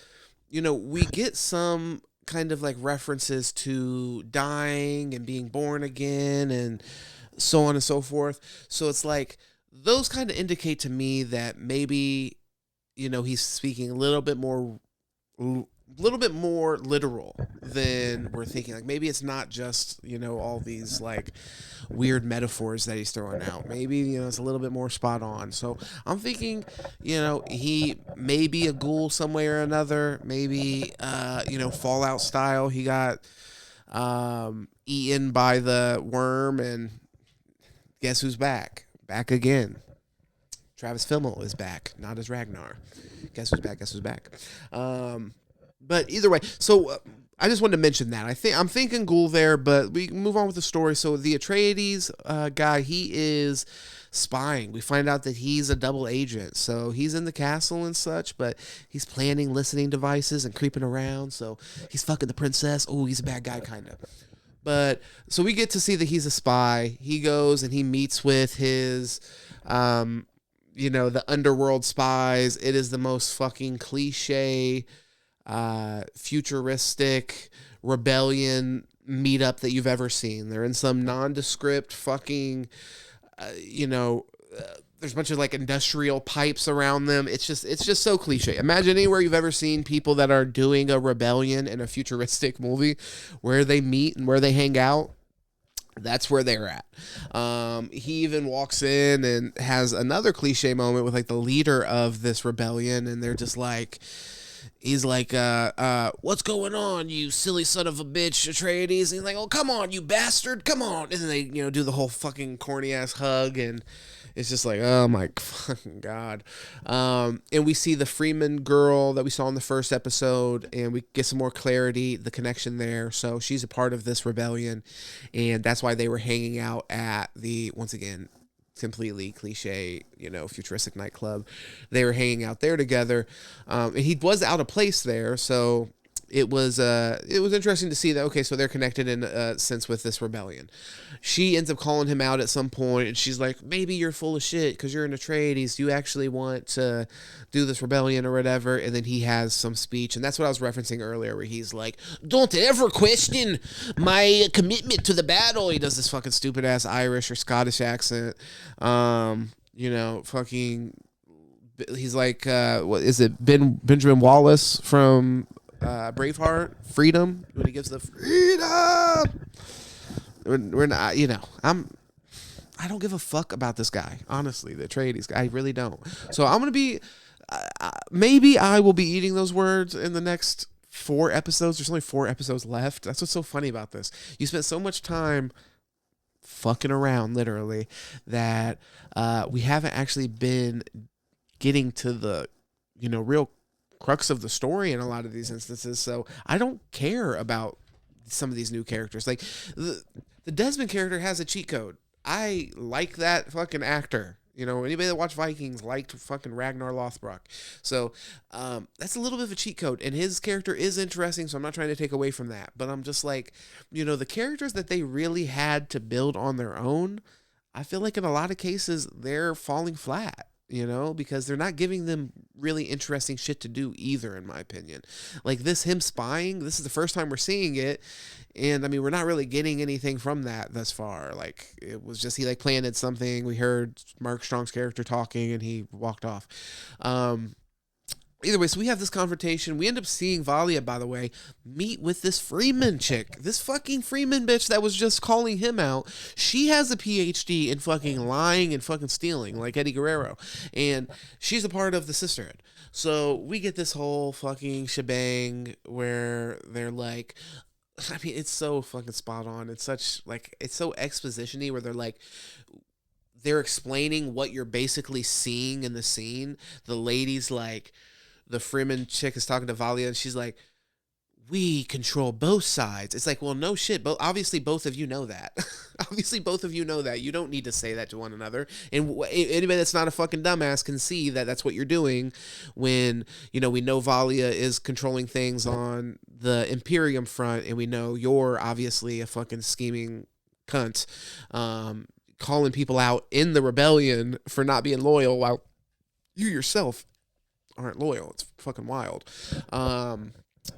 we get some kind of like references to dying and being born again and so on and so forth. So it's like those kind of indicate to me that maybe, he's speaking a little bit more literal than we're thinking. Like maybe it's not just, all these like weird metaphors that he's throwing out. Maybe, it's a little bit more spot on. So I'm thinking, he may be a ghoul some way or another. Maybe, Fallout style. He got eaten by the worm, and guess who's back? Back again. Travis Fimmel is back, not as Ragnar. Guess who's back? Guess who's back? But either way, so I just wanted to mention that. I'm thinking ghoul there, but we move on with the story. So the Atreides guy, he is spying. We find out that he's a double agent. So he's in the castle and such, but he's planting listening devices and creeping around. So he's fucking the princess. Oh, he's a bad guy, kind of. But so we get to see that he's a spy. He goes and he meets with his the underworld spies. It is the most fucking cliche, futuristic rebellion meetup that you've ever seen. They're in some nondescript fucking, there's a bunch of like industrial pipes around them. It's just so cliche. Imagine anywhere you've ever seen people that are doing a rebellion in a futuristic movie where they meet and where they hang out. That's where they're at. He even walks in and has another cliche moment with like the leader of this rebellion, and they're just like, he's like, what's going on, you silly son of a bitch, Atreides? And he's like, oh, come on, you bastard, come on. And then they, do the whole fucking corny ass hug, and it's just like, oh my fucking God. And we see the Freeman girl that we saw in the first episode, and we get some more clarity, the connection there. So she's a part of this rebellion, and that's why they were hanging out at the, once again, completely cliche, futuristic nightclub. They were hanging out there together. And he was out of place there, so it was interesting to see that, okay, so they're connected in a sense with this rebellion. She ends up calling him out at some point, and she's like, maybe you're full of shit because you're an Atreides. Do you actually want to do this rebellion or whatever? And then he has some speech, and that's what I was referencing earlier, where he's like, don't ever question my commitment to the battle. He does this fucking stupid ass Irish or Scottish accent. Fucking, he's like, what is it, Benjamin Wallace from Braveheart, freedom, when he gives the freedom. We're not, I don't give a fuck about this guy, honestly, the Atreides guy. I really don't. So I'm gonna be, maybe I will be eating those words in the next 4 episodes. There's only 4 episodes left. That's what's so funny about this. You spent so much time fucking around, literally, that we haven't actually been getting to the, real crux of the story in a lot of these instances. So I don't care about some of these new characters. Like the Desmond character has a cheat code. I like that fucking actor. Anybody that watched Vikings liked fucking Ragnar Lothbrok. So that's a little bit of a cheat code, and his character is interesting, so I'm not trying to take away from that. But I'm just like, the characters that they really had to build on their own, I feel like in a lot of cases they're falling flat. Because they're not giving them really interesting shit to do either, in my opinion. Like him spying, this is the first time we're seeing it. And I mean, we're not really getting anything from that thus far. Like, it was just, he like planted something. We heard Mark Strong's character talking and he walked off. either way, so we have this confrontation. We end up seeing Valia, by the way, meet with this Freeman chick. This fucking Freeman bitch that was just calling him out. She has a PhD in fucking lying and fucking stealing, like Eddie Guerrero. And she's a part of the Sisterhood. So we get this whole fucking shebang where they're like, I mean, it's so fucking spot on. It's such, like, it's so exposition-y where they're like, they're explaining what you're basically seeing in the scene. The lady's like, the Freeman chick is talking to Valia, and she's like, we control both sides. It's like, well, no shit. But obviously, both of you know that. Obviously, both of you know that. You don't need to say that to one another. And anybody that's not a fucking dumbass can see that that's what you're doing when, we know Valia is controlling things on the Imperium front, and we know you're obviously a fucking scheming cunt, calling people out in the rebellion for not being loyal while you yourself aren't loyal. It's fucking wild.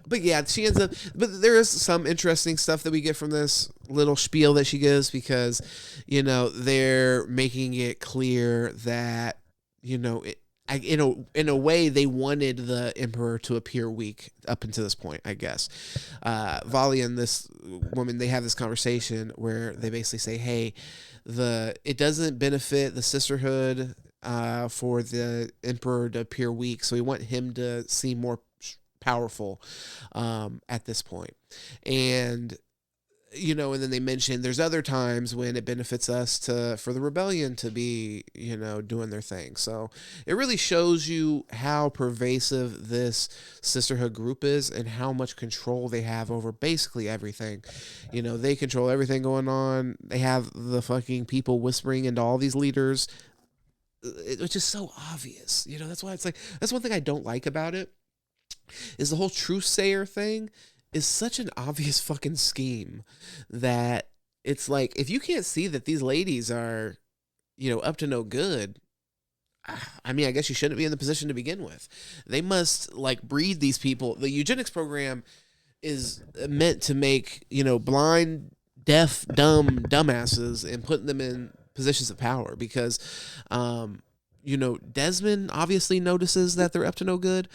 But yeah, she ends up, but there is some interesting stuff that we get from this little spiel that she gives, because, they're making it clear that, in a way they wanted the Emperor to appear weak up until this point, I guess. Valia and this woman, they have this conversation where they basically say, hey, it doesn't benefit the Sisterhood for the Emperor to appear weak, so we want him to seem more powerful at this point. And and then they mention there's other times when it benefits us for the rebellion to be doing their thing. So it really shows you how pervasive this Sisterhood group is and how much control they have over basically everything. They control everything going on. They have the fucking people whispering into all these leaders, which is so obvious. That's why it's like, that's one thing I don't like about it, is the whole truth sayer thing is such an obvious fucking scheme that it's like, if you can't see that these ladies are, up to no good, I mean, I guess you shouldn't be in the position to begin with. They must breed these people. The eugenics program is meant to make, blind, deaf, dumbasses and putting them in positions of power, because, Desmond obviously notices that they're up to no good,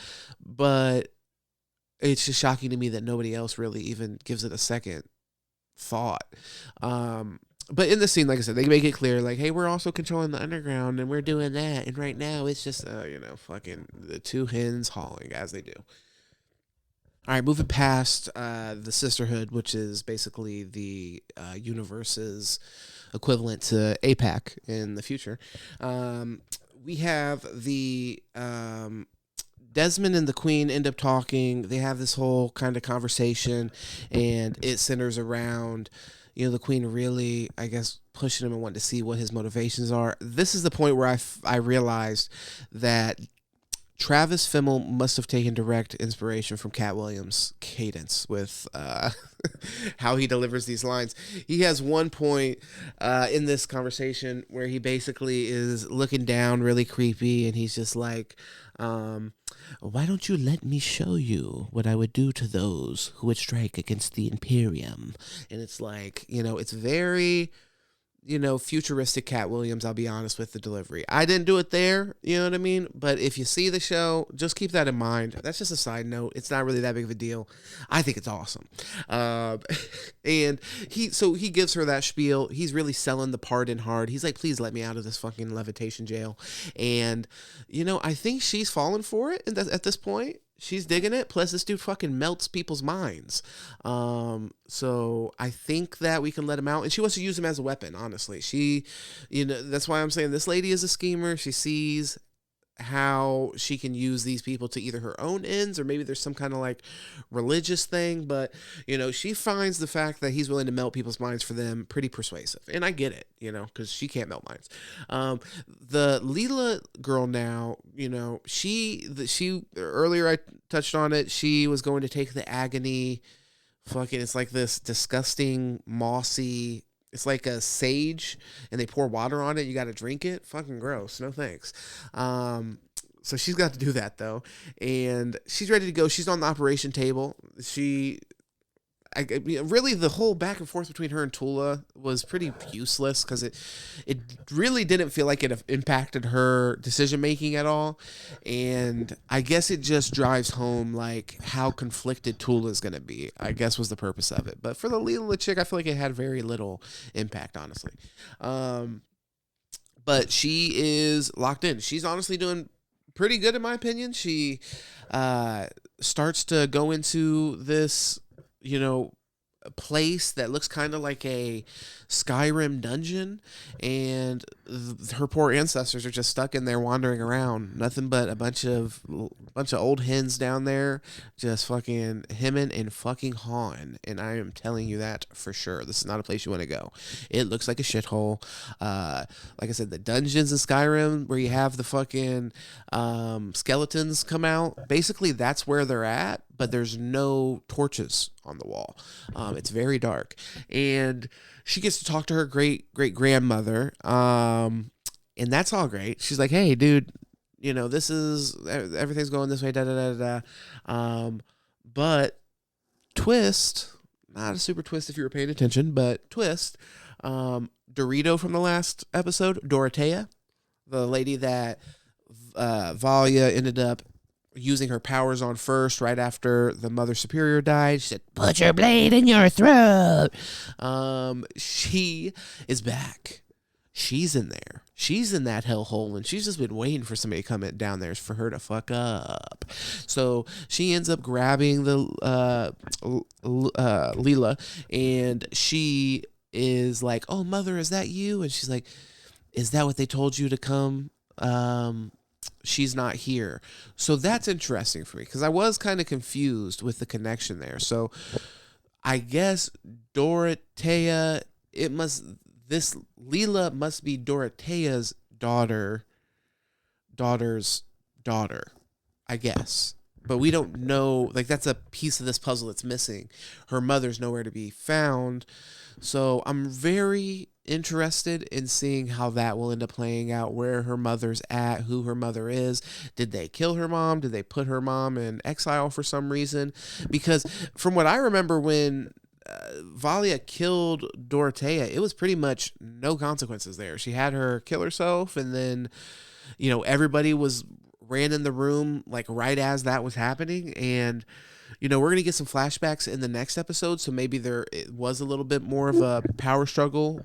but it's just shocking to me that nobody else really even gives it a second thought. But in the scene, like I said, they make it clear, like, hey, we're also controlling the underground and we're doing that. And right now it's just, fucking the two hens hauling as they do. All right, moving past the Sisterhood, which is basically the universe's equivalent to APAC in the future. We have the Desmond and the Queen end up talking. They have this whole kind of conversation, and it centers around, the Queen really, I guess, pushing him and wanting to see what his motivations are. This is the point where I realized that Travis Fimmel must have taken direct inspiration from Cat Williams' cadence with how he delivers these lines. He has one point in this conversation where he basically is looking down really creepy, and he's just like, why don't you let me show you what I would do to those who would strike against the Imperium? And it's like, it's very, futuristic Cat Williams, I'll be honest with the delivery. I didn't do it there, you know what I mean? But if you see the show, just keep that in mind. That's just a side note. It's not really that big of a deal. I think it's awesome. And he gives her that spiel. He's really selling the part in hard. He's like, please let me out of this fucking levitation jail. And, I think she's falling for it at this point. She's digging it. Plus, this dude fucking melts people's minds. So I think that we can let him out. And she wants to use him as a weapon, honestly. She, that's why I'm saying this lady is a schemer. She sees how she can use these people to either her own ends, or maybe there's some kind of religious thing. But, she finds the fact that he's willing to melt people's minds for them pretty persuasive. And I get it, because she can't melt minds. The Leela girl now, she earlier I touched on it. She was going to take the agony. Fucking, it's like this disgusting, mossy, it's like a sage, and they pour water on it. You got to drink it. Fucking gross. No thanks. So she's got to do that, though. And she's ready to go. She's on the operation table. really the whole back and forth between her and Tula was pretty useless because it really didn't feel like it impacted her decision making at all, and I guess it just drives home like how conflicted Tula is going to be. I guess was the purpose of it, but for the Leela chick, I feel like it had very little impact, honestly. But she is locked in. She's honestly doing pretty good in my opinion. She starts to go into this, a place that looks kind of like a Skyrim dungeon, and her poor ancestors are just stuck in there wandering around. Nothing but a bunch of old hens down there, just fucking hemming and fucking hawing. And I am telling you that for sure. This is not a place you want to go. It looks like a shithole. Like I said, the dungeons in Skyrim where you have the fucking skeletons come out. Basically, that's where they're at, but there's no torches on the wall. It's very dark, and she gets to talk to her great grandmother, and that's all great. She's like, "Hey, dude, this is everything's going this way, da da da da." But twist, not a super twist if you were paying attention, but twist. Dorito from the last episode, Dorothea, the lady that Valia ended up using her powers on first right after the Mother Superior died. She said, "Put your blade in your throat." She is back. She's in there. She's in that hellhole, and she's just been waiting for somebody to come down there for her to fuck up. So she ends up grabbing the Leela, and she is like, "Oh, Mother, is that you?" And she's like, "Is that what they told you to come?" She's not here. So that's interesting for me because I was kind of confused with the connection there. So I guess Dorothea, this Leela must be Dorothea's daughter's daughter, I guess. But we don't know, like that's a piece of this puzzle that's missing. Her mother's nowhere to be found. So I'm very interested in seeing how that will end up playing out, where her mother's at, who her mother is. Did they kill her mom? Did they put her mom in exile for some reason? Because from what I remember, when Valia killed Dorothea, it was pretty much no consequences there. She had her kill herself, and then, everybody ran in the room like right as that was happening. And we're going to get some flashbacks in the next episode, so maybe it was a little bit more of a power struggle.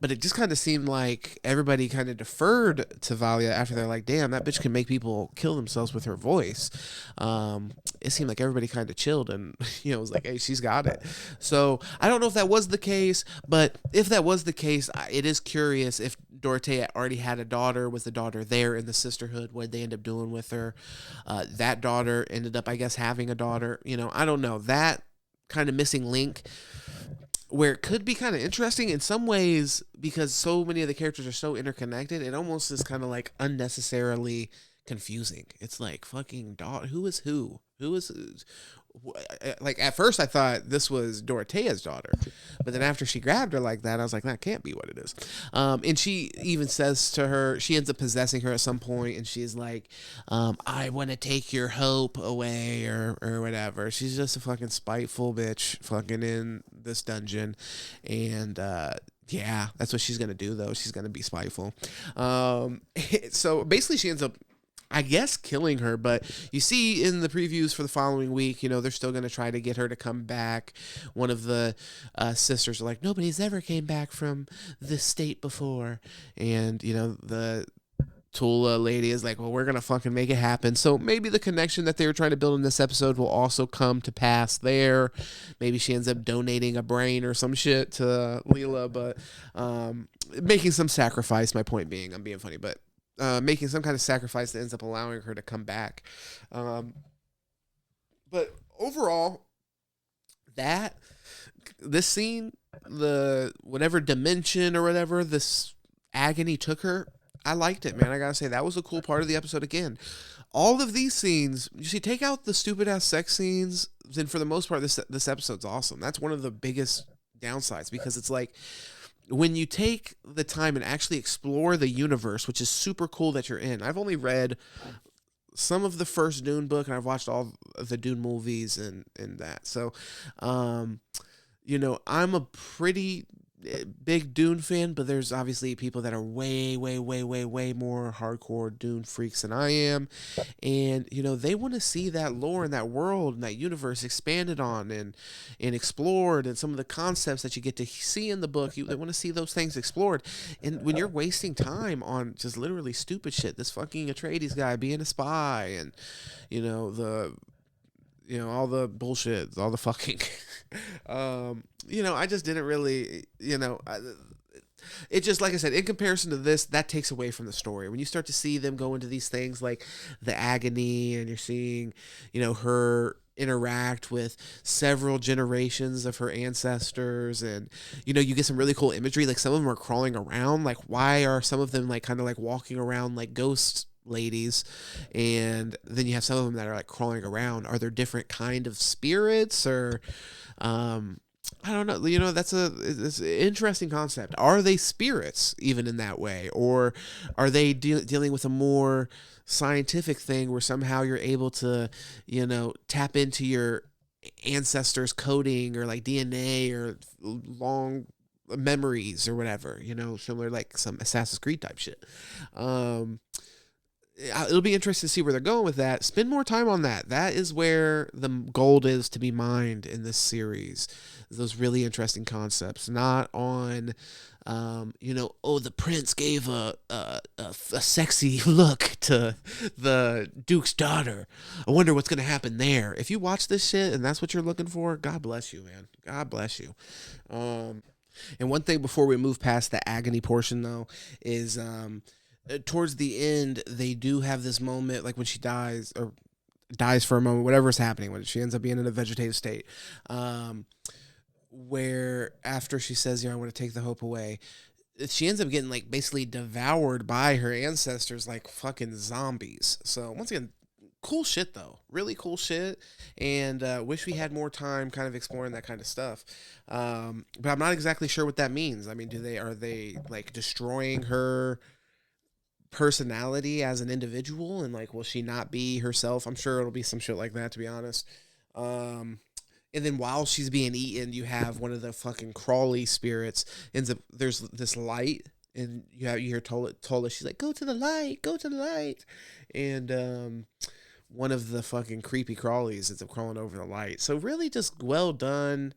But it just kind of seemed like everybody kind of deferred to Valia after they're like, damn, that bitch can make people kill themselves with her voice. It seemed like everybody kind of chilled and, was like, hey, she's got it. So I don't know if that was the case, but if that was the case, it is curious if Dorothea already had a daughter. Was the daughter there in the sisterhood? What did they end up doing with her? That daughter ended up, I guess, having a daughter. I don't know. That kind of missing link, where it could be kind of interesting in some ways because so many of the characters are so interconnected, it almost is kind of like unnecessarily confusing. It's like fucking daughter. Who is who? Who is like at first I thought this was Dorothea's daughter, but then after she grabbed her like that, I was like, that can't be what it is. And she even says to her, she ends up possessing her at some point, and she's like, I want to take your hope away or whatever. She's just a fucking spiteful bitch fucking in this dungeon. And yeah, that's what she's gonna do though. She's gonna be spiteful. So basically she ends up, I guess, killing her, but you see in the previews for the following week, they're still going to try to get her to come back. One of the sisters are like, nobody's ever came back from this state before. And, the Tula lady is like, well, we're going to fucking make it happen. So maybe the connection that they were trying to build in this episode will also come to pass there. Maybe she ends up donating a brain or some shit to Leela, but making some sacrifice, my point being, I'm being funny, but making some kind of sacrifice that ends up allowing her to come back. But overall, this scene, the whatever dimension or whatever this agony took her, I liked it, man. I gotta say, that was a cool part of the episode again. All of these scenes, you see, take out the stupid ass sex scenes, then for the most part, this episode's awesome. That's one of the biggest downsides, because it's like, when you take the time and actually explore the universe, which is super cool that you're in. I've only read some of the first Dune book, and I've watched all of the Dune movies and that. So, um, I'm a pretty big Dune fan, but there's obviously people that are way, way, way, way, way more hardcore Dune freaks than I am. And, they want to see that lore and that world and that universe expanded on and explored, and some of the concepts that you get to see in the book. They want to see those things explored. And when you're wasting time on just literally stupid shit, this fucking Atreides guy being a spy and, the all the bullshit, all the fucking, I just didn't really, it just, like I said, in comparison to this, that takes away from the story. When you start to see them go into these things like the agony, and you're seeing, her interact with several generations of her ancestors, and you get some really cool imagery. Like, some of them are crawling around. Like, why are some of them like kind of like walking around like ghosts ladies, and then you have some of them that are like crawling around? Are there different kind of spirits, or I don't know, it's an interesting concept. Are they spirits even in that way, or are they dealing with a more scientific thing where somehow you're able to tap into your ancestors' coding, or like DNA, or long memories, or whatever, similar like some Assassin's Creed type shit. It'll be interesting to see where they're going with that. Spend more time on that. That is where the gold is to be mined in this series. Those really interesting concepts, not on, the prince gave a sexy look to the Duke's daughter. I wonder what's going to happen there. If you watch this shit and that's what you're looking for, God bless you, man. God bless you. And one thing before we move past the agony portion, though, is towards the end, they do have this moment, like when she dies, or dies for a moment, whatever's happening, when she ends up being in a vegetative state, where after she says, I want to take the hope away, she ends up getting like basically devoured by her ancestors like fucking zombies. So once again, cool shit though, really cool shit, and wish we had more time kind of exploring that kind of stuff. But I'm not exactly sure what that means. I mean, are they like destroying her personality as an individual, and like, will she not be herself? I'm sure it'll be some shit like that, to be honest. And then while she's being eaten, you have one of the fucking crawly spirits ends up, there's this light, and you hear Tola, she's like, go to the light, and one of the fucking creepy crawlies ends up crawling over the light. So really just well done,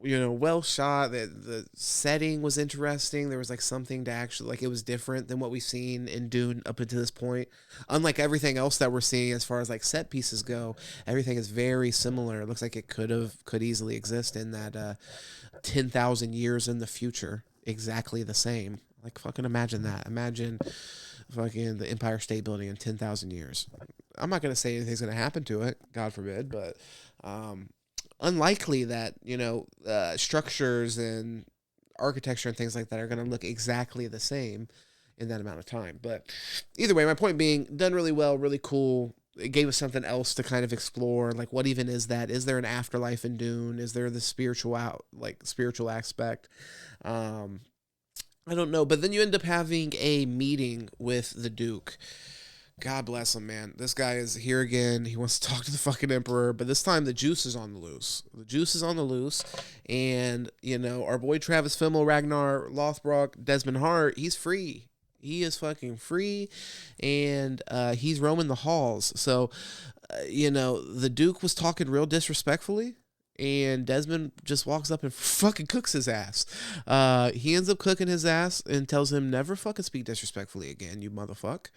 well shot. The setting was interesting. There was like something to actually, like, it was different than what we've seen in Dune up until this point. Unlike everything else that we're seeing as far as like set pieces go, everything is very similar. It looks like it could easily exist in that 10,000 years in the future, exactly the same. Like, fucking imagine that. Imagine fucking the Empire State Building in 10,000 years. I'm not gonna say anything's gonna happen to it, God forbid, but unlikely that structures and architecture and things like that are going to look exactly the same in that amount of time. But either way, my point being, done really well, really cool. It gave us something else to kind of explore. Like, what even is that? Is there an afterlife in Dune? Is there the spiritual aspect? I don't know. But then you end up having a meeting with the Duke. God bless him, man. This guy is here again. He wants to talk to the fucking Emperor, but this time the juice is on the loose. And, our boy Travis Fimmel, Ragnar Lothbrok, Desmond Hart, he's free. He is fucking free, and he's roaming the halls. So, the Duke was talking real disrespectfully, and Desmond just walks up and fucking cooks his ass. He ends up cooking his ass and tells him, never fucking speak disrespectfully again, you motherfucker.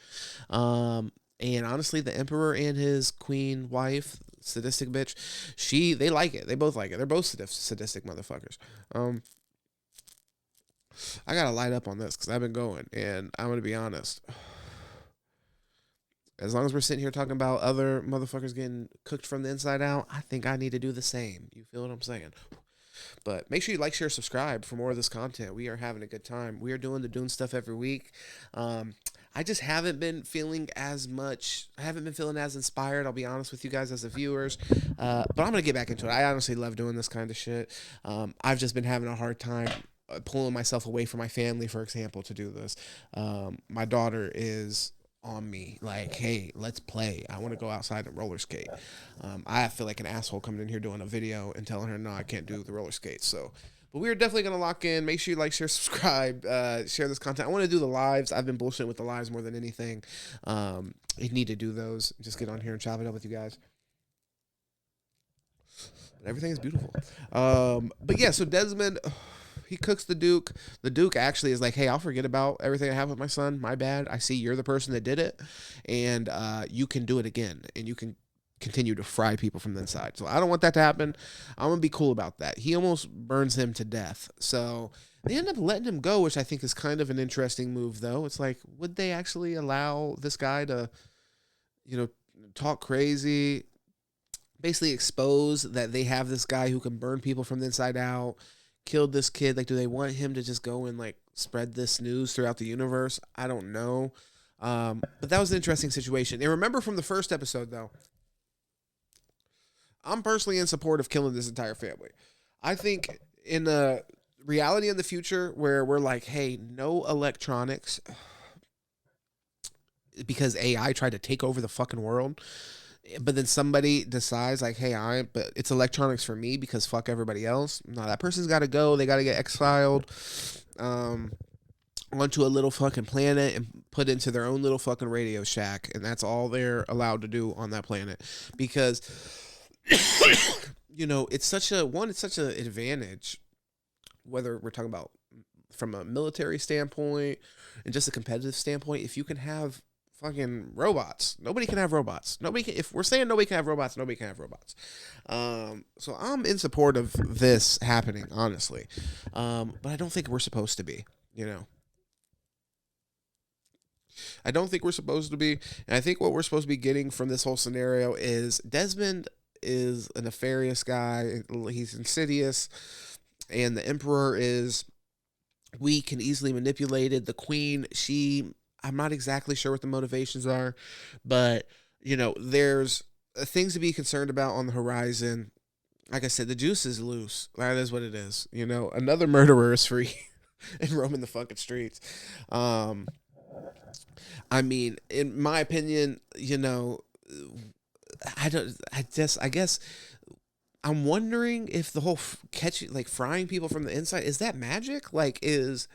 And honestly, the Emperor and his queen wife, sadistic bitch, they like it. They both like it. They're both sadistic motherfuckers. I gotta light up on this because I've been going, and I'm gonna be honest. As long as we're sitting here talking about other motherfuckers getting cooked from the inside out, I think I need to do the same. You feel what I'm saying? But make sure you like, share, subscribe for more of this content. We are having a good time. We are doing the Dune stuff every week. I just haven't been feeling as much. I haven't been feeling as inspired, I'll be honest with you guys as the viewers. But I'm going to get back into it. I honestly love doing this kind of shit. I've just been having a hard time pulling myself away from my family, for example, to do this. My daughter is on me, like, hey, let's play. I want to go outside and roller skate. I feel like an asshole coming in here doing a video and telling her, no, I can't do the roller skates. So, but we're definitely going to lock in. Make sure you like, share, subscribe, share this content. I want to do the lives. I've been bullshitting with the lives more than anything. I need to do those. Just get on here and chop it up with you guys. But everything is beautiful. But yeah, so Desmond, he cooks the Duke. The Duke actually is like, hey, I'll forget about everything I have with my son. My bad. I see you're the person that did it, and you can do it again, and you can continue to fry people from the inside. So I don't want that to happen. I'm going to be cool about that. He almost burns him to death. So they end up letting him go, which I think is kind of an interesting move, though. It's like, would they actually allow this guy to, talk crazy, basically expose that they have this guy who can burn people from the inside out, killed this kid? Like, do they want him to just go and, like, spread this news throughout the universe? I don't know. But that was an interesting situation. And remember from the first episode, though, I'm personally in support of killing this entire family. I think in a reality in the future where we're like, hey, no electronics because AI tried to take over the fucking world, but then somebody decides like, hey, but it's electronics for me because fuck everybody else. No, that person's got to go. They got to get exiled onto a little fucking planet and put into their own little fucking Radio Shack, and that's all they're allowed to do on that planet because it's such an advantage, whether we're talking about from a military standpoint and just a competitive standpoint. If you can have fucking robots, nobody can have robots. If we're saying nobody can have robots, nobody can have robots. So I'm in support of this happening, honestly. But I don't think we're supposed to be, I don't think we're supposed to be. And I think what we're supposed to be getting from this whole scenario is Desmond is a nefarious guy. He's insidious. And the Emperor is weak and easily manipulated. The Queen, I'm not exactly sure what the motivations are, but, there's things to be concerned about on the horizon. Like I said, the juice is loose. That is what it is. Another murderer is free and roaming the fucking streets. I mean, in my opinion, I guess I'm wondering if the whole frying people from the inside, is that magic? Because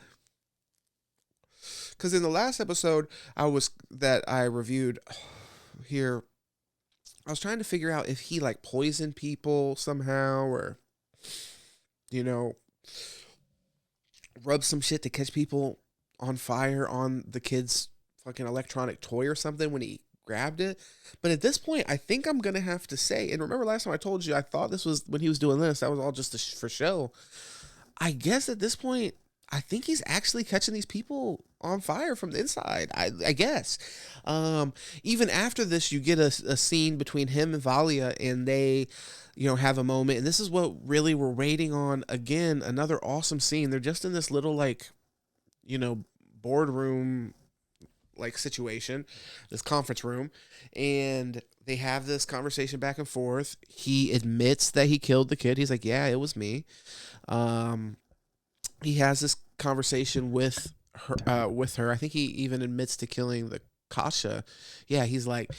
in the last episode that I reviewed here, I was trying to figure out if he poisoned people somehow or, rubbed some shit to catch people on fire on the kid's fucking electronic toy or something when he grabbed it. But at this point, I think I'm gonna have to say, and remember last time I told you I thought this was when he was doing this, that was all just for show. I guess at this point, I think he's actually catching these people on fire from the inside. I guess. Even after this, you get a scene between him and Valia, and they, have a moment. And this is what really we're waiting on. Again, another awesome scene. They're just in this little boardroom situation, this conference room, and they have this conversation back and forth. He admits that he killed the kid. He's like, yeah, it was me. He has this conversation with her. I think he even admits to killing the Kasha. Yeah, she's like,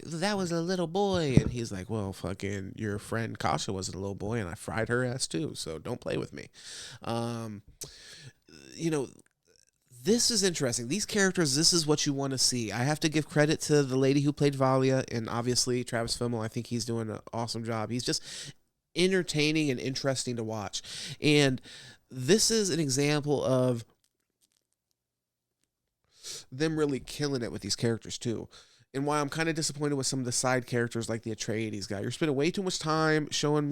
that was a little boy, and he's like, well, fucking your friend Kasha was a little boy, and I fried her ass too, so don't play with me. This is interesting. These characters, this is what you want to see. I have to give credit to the lady who played Valia, and obviously Travis Fimmel. I think he's doing an awesome job. He's just entertaining and interesting to watch. And this is an example of them really killing it with these characters too. And why I'm kind of disappointed with some of the side characters like the Atreides guy. You're spending way too much time showing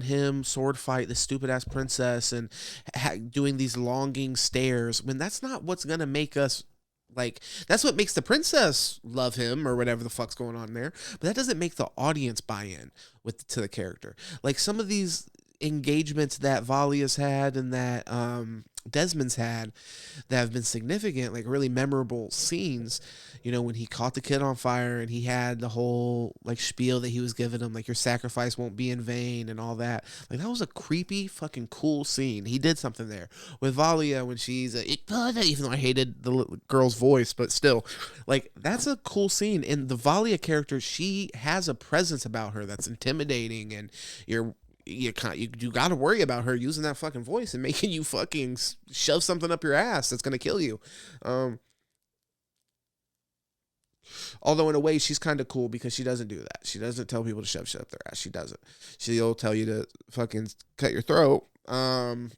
him sword fight this stupid ass princess and doing these longing stares when that's not what's gonna make us that's what makes the princess love him or whatever the fuck's going on there. But that doesn't make the audience buy in to the character. Some of these engagements that Valia's had and that Desmond's had that have been significant, like really memorable scenes. You know, when he caught the kid on fire and he had the whole like spiel that he was giving him, like your sacrifice won't be in vain and all that. Like that was a creepy, fucking cool scene. He did something there with Valia when she's even though I hated the girl's voice, but still, like that's a cool scene. And the Valia character, she has a presence about her that's intimidating, and you got to worry about her using that fucking voice and making you fucking shove something up your ass that's gonna kill you. Although in a way she's kind of cool because she doesn't do that. She doesn't tell people to shove shit up their ass. She doesn't. She'll tell you to fucking cut your throat. And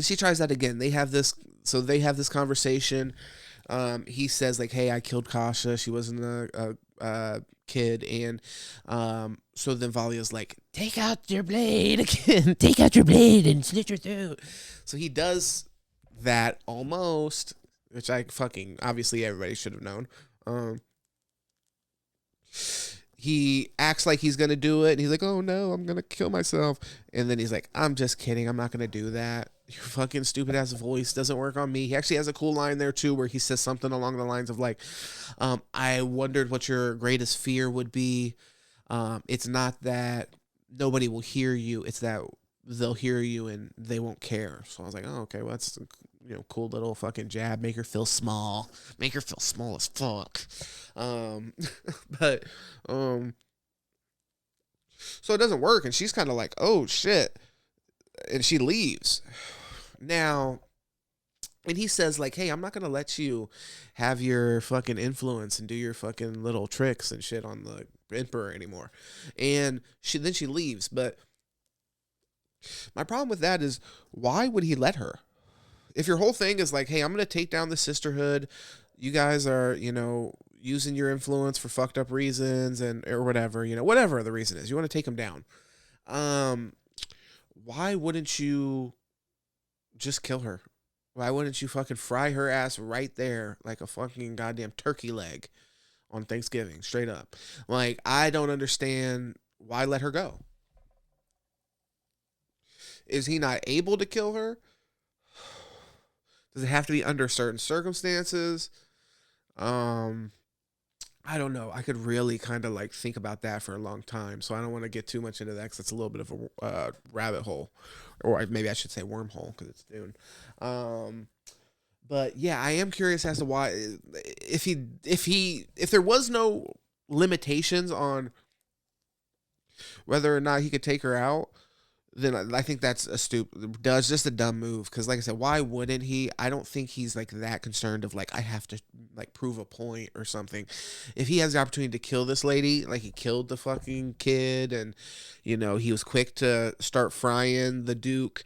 she tries that again. They have this conversation. He says like, "Hey, I killed Kasha. She wasn't a kid." And so then Valia's like, "Take out your blade again. Take out your blade and slit your throat." So he does that almost, which I fucking obviously everybody should have known. He acts like he's gonna do it, and he's like, "Oh no, I'm gonna kill myself." And then he's like, "I'm just kidding. I'm not gonna do that. Your fucking stupid ass voice doesn't work on me." He actually has a cool line there too, where he says something along the lines of like, "I wondered what your greatest fear would be. It's not that nobody will hear you. It's that they'll hear you and they won't care." So I was like, "Oh, okay. Well, that's cool little fucking jab. Make her feel small. Make her feel small as fuck." But so it doesn't work, and she's kind of like, "Oh shit," and she leaves. Now, and he says like, "Hey, I'm not gonna let you have your fucking influence and do your fucking little tricks and shit on the Emperor anymore." And she leaves. But my problem with that is, why would he let her? If your whole thing is like, "Hey, I'm gonna take down the sisterhood. You guys are, using your influence for fucked up reasons and or whatever, whatever the reason is, you want to take them down. Why wouldn't you just kill her? Why wouldn't you fucking fry her ass right there like a fucking goddamn turkey leg on Thanksgiving, straight up? Like, I don't understand why let her go. Is he not able to kill her? Does it have to be under certain circumstances? I don't know. I could really kind of like think about that for a long time. So I don't want to get too much into that because it's a little bit of a rabbit hole, or maybe I should say wormhole because it's Dune. But yeah, I am curious as to why, if there was no limitations on whether or not he could take her out, then I think that's just a dumb move. Because like I said, why wouldn't he? I don't think he's like that concerned of like, I have to like prove a point or something. If he has the opportunity to kill this lady, like he killed the fucking kid, and he was quick to start frying the Duke.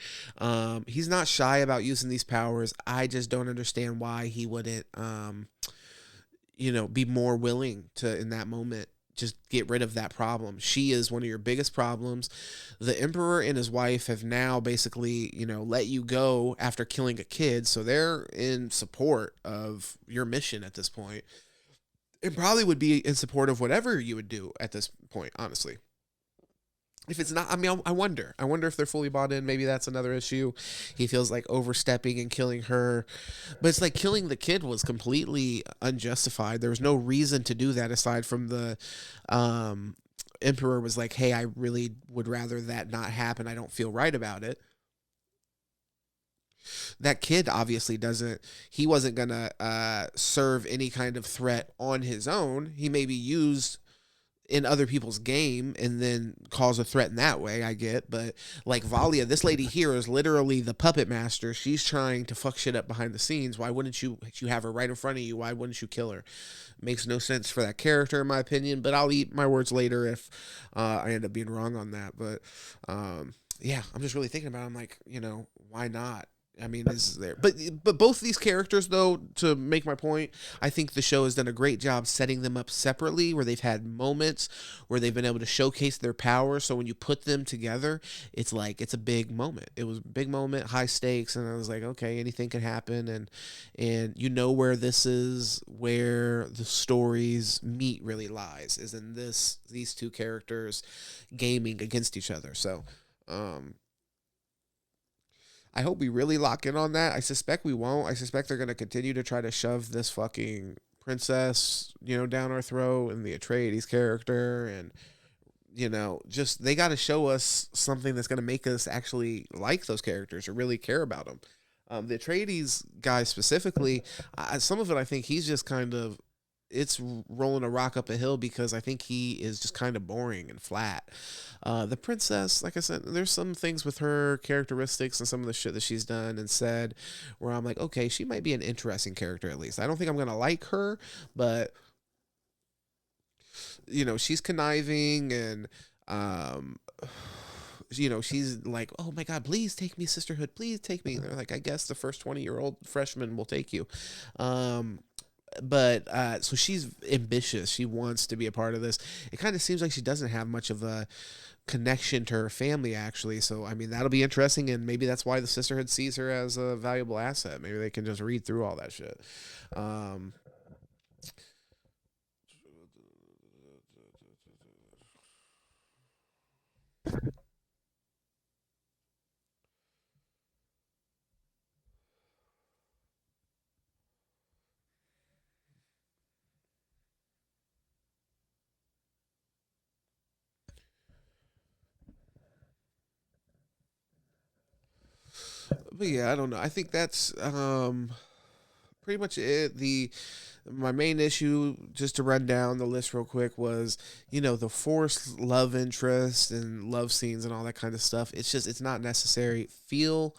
He's not shy about using these powers. I just don't understand why he wouldn't be more willing to, in that moment, just get rid of that problem. She is one of your biggest problems. The Emperor and his wife have now basically, let you go after killing a kid. So they're in support of your mission at this point. It probably would be in support of whatever you would do at this point, honestly. If it's not, I mean, I wonder if they're fully bought in. Maybe that's another issue. He feels like overstepping and killing her, but it's like killing the kid was completely unjustified. There was no reason to do that aside from the Emperor was like, "Hey, I really would rather that not happen. I don't feel right about it." That kid obviously he wasn't gonna serve any kind of threat on his own. He may be used in other people's game and then cause a threat in that way, I get. But like Valia, this lady here is literally the puppet master. She's trying to fuck shit up behind the scenes. Why wouldn't you have her right in front of you? Why wouldn't you kill her? Makes no sense for that character, in my opinion, but I'll eat my words later if I end up being wrong on that. But yeah, I'm just really thinking about it. I'm like, why not? I mean, this is there. But both these characters, though, to make my point, I think the show has done a great job setting them up separately, where they've had moments where they've been able to showcase their power. So when you put them together, it's like it's a big moment. It was a big moment, high stakes, and I was like, okay, anything can happen, and where this is, where the story's meat really lies, is in these two characters gaming against each other. So I hope we really lock in on that. I suspect we won't. I suspect they're going to continue to try to shove this fucking princess, down our throat, and the Atreides character, and just they got to show us something that's going to make us actually like those characters or really care about them. The Atreides guy specifically, some of it I think he's just kind of it's rolling a rock up a hill because I think he is just kind of boring and flat. The princess, like I said, there's some things with her characteristics and some of the shit that she's done and said where I'm like, okay, she might be an interesting character at least. I don't think I'm gonna like her, but she's conniving and she's like, oh my God, please take me, sisterhood, please take me. And they're like, I guess the first 20-year-old freshman will take you. But so she's ambitious. She wants to be a part of this. It kind of seems like she doesn't have much of a connection to her family, actually. So, I mean, that'll be interesting. And maybe that's why the sisterhood sees her as a valuable asset. Maybe they can just read through all that shit. But yeah, I don't know. I think that's pretty much it. My main issue, just to run down the list real quick, was the forced love interest and love scenes and all that kind of stuff. It's not necessary. Feel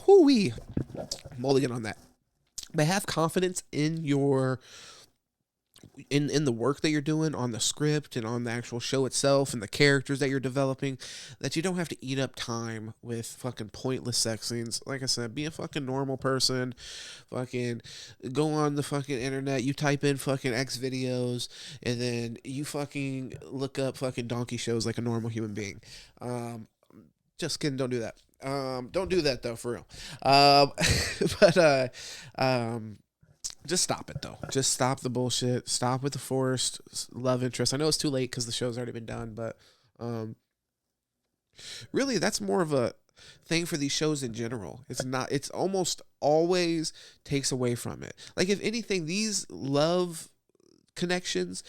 hoo-wee mulligan on that. But have confidence in your in the work that you're doing on the script and on the actual show itself and the characters that you're developing, that you don't have to eat up time with fucking pointless sex scenes. Like I said, be a fucking normal person. Fucking go on the fucking internet, you type in fucking X videos, and then you fucking look up fucking donkey shows like a normal human being. Just kidding, don't do that. Don't do that though, for real. But just stop it though. Just stop the bullshit. Stop with the forced love interest. I know it's too late because the show's already been done, but really, that's more of a thing for these shows in general. It's not. It's almost always takes away from it. Like if anything, these love connections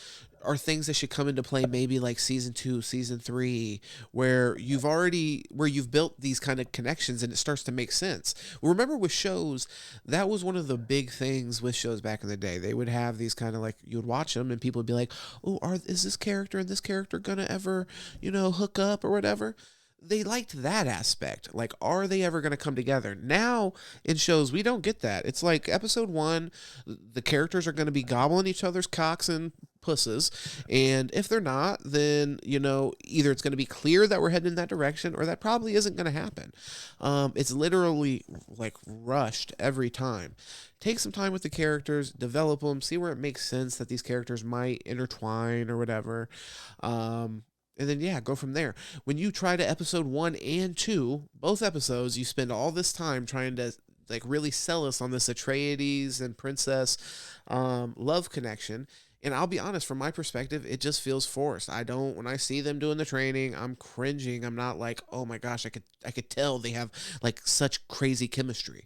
are things that should come into play maybe like season 2, season 3, where you've built these kind of connections and it starts to make sense. Remember with shows, that was one of the big things with shows back in the day. They would have these kind of like, you would watch them and people would be like, oh, is this character and this character gonna ever hook up or whatever. They liked that aspect. Like, are they ever going to come together? Now, in shows, we don't get that. It's like episode 1, the characters are going to be gobbling each other's cocks and pusses. And if they're not, then, either it's going to be clear that we're heading in that direction or that probably isn't going to happen. It's literally, like, rushed every time. Take some time with the characters, develop them, see where it makes sense that these characters might intertwine or whatever. And then, yeah, go from there. When you try to episode 1 and 2, both episodes, you spend all this time trying to, like, really sell us on this Atreides and princess love connection. And I'll be honest, from my perspective, it just feels forced. When I see them doing the training, I'm cringing. I'm not like, oh my gosh, I could tell they have, like, such crazy chemistry.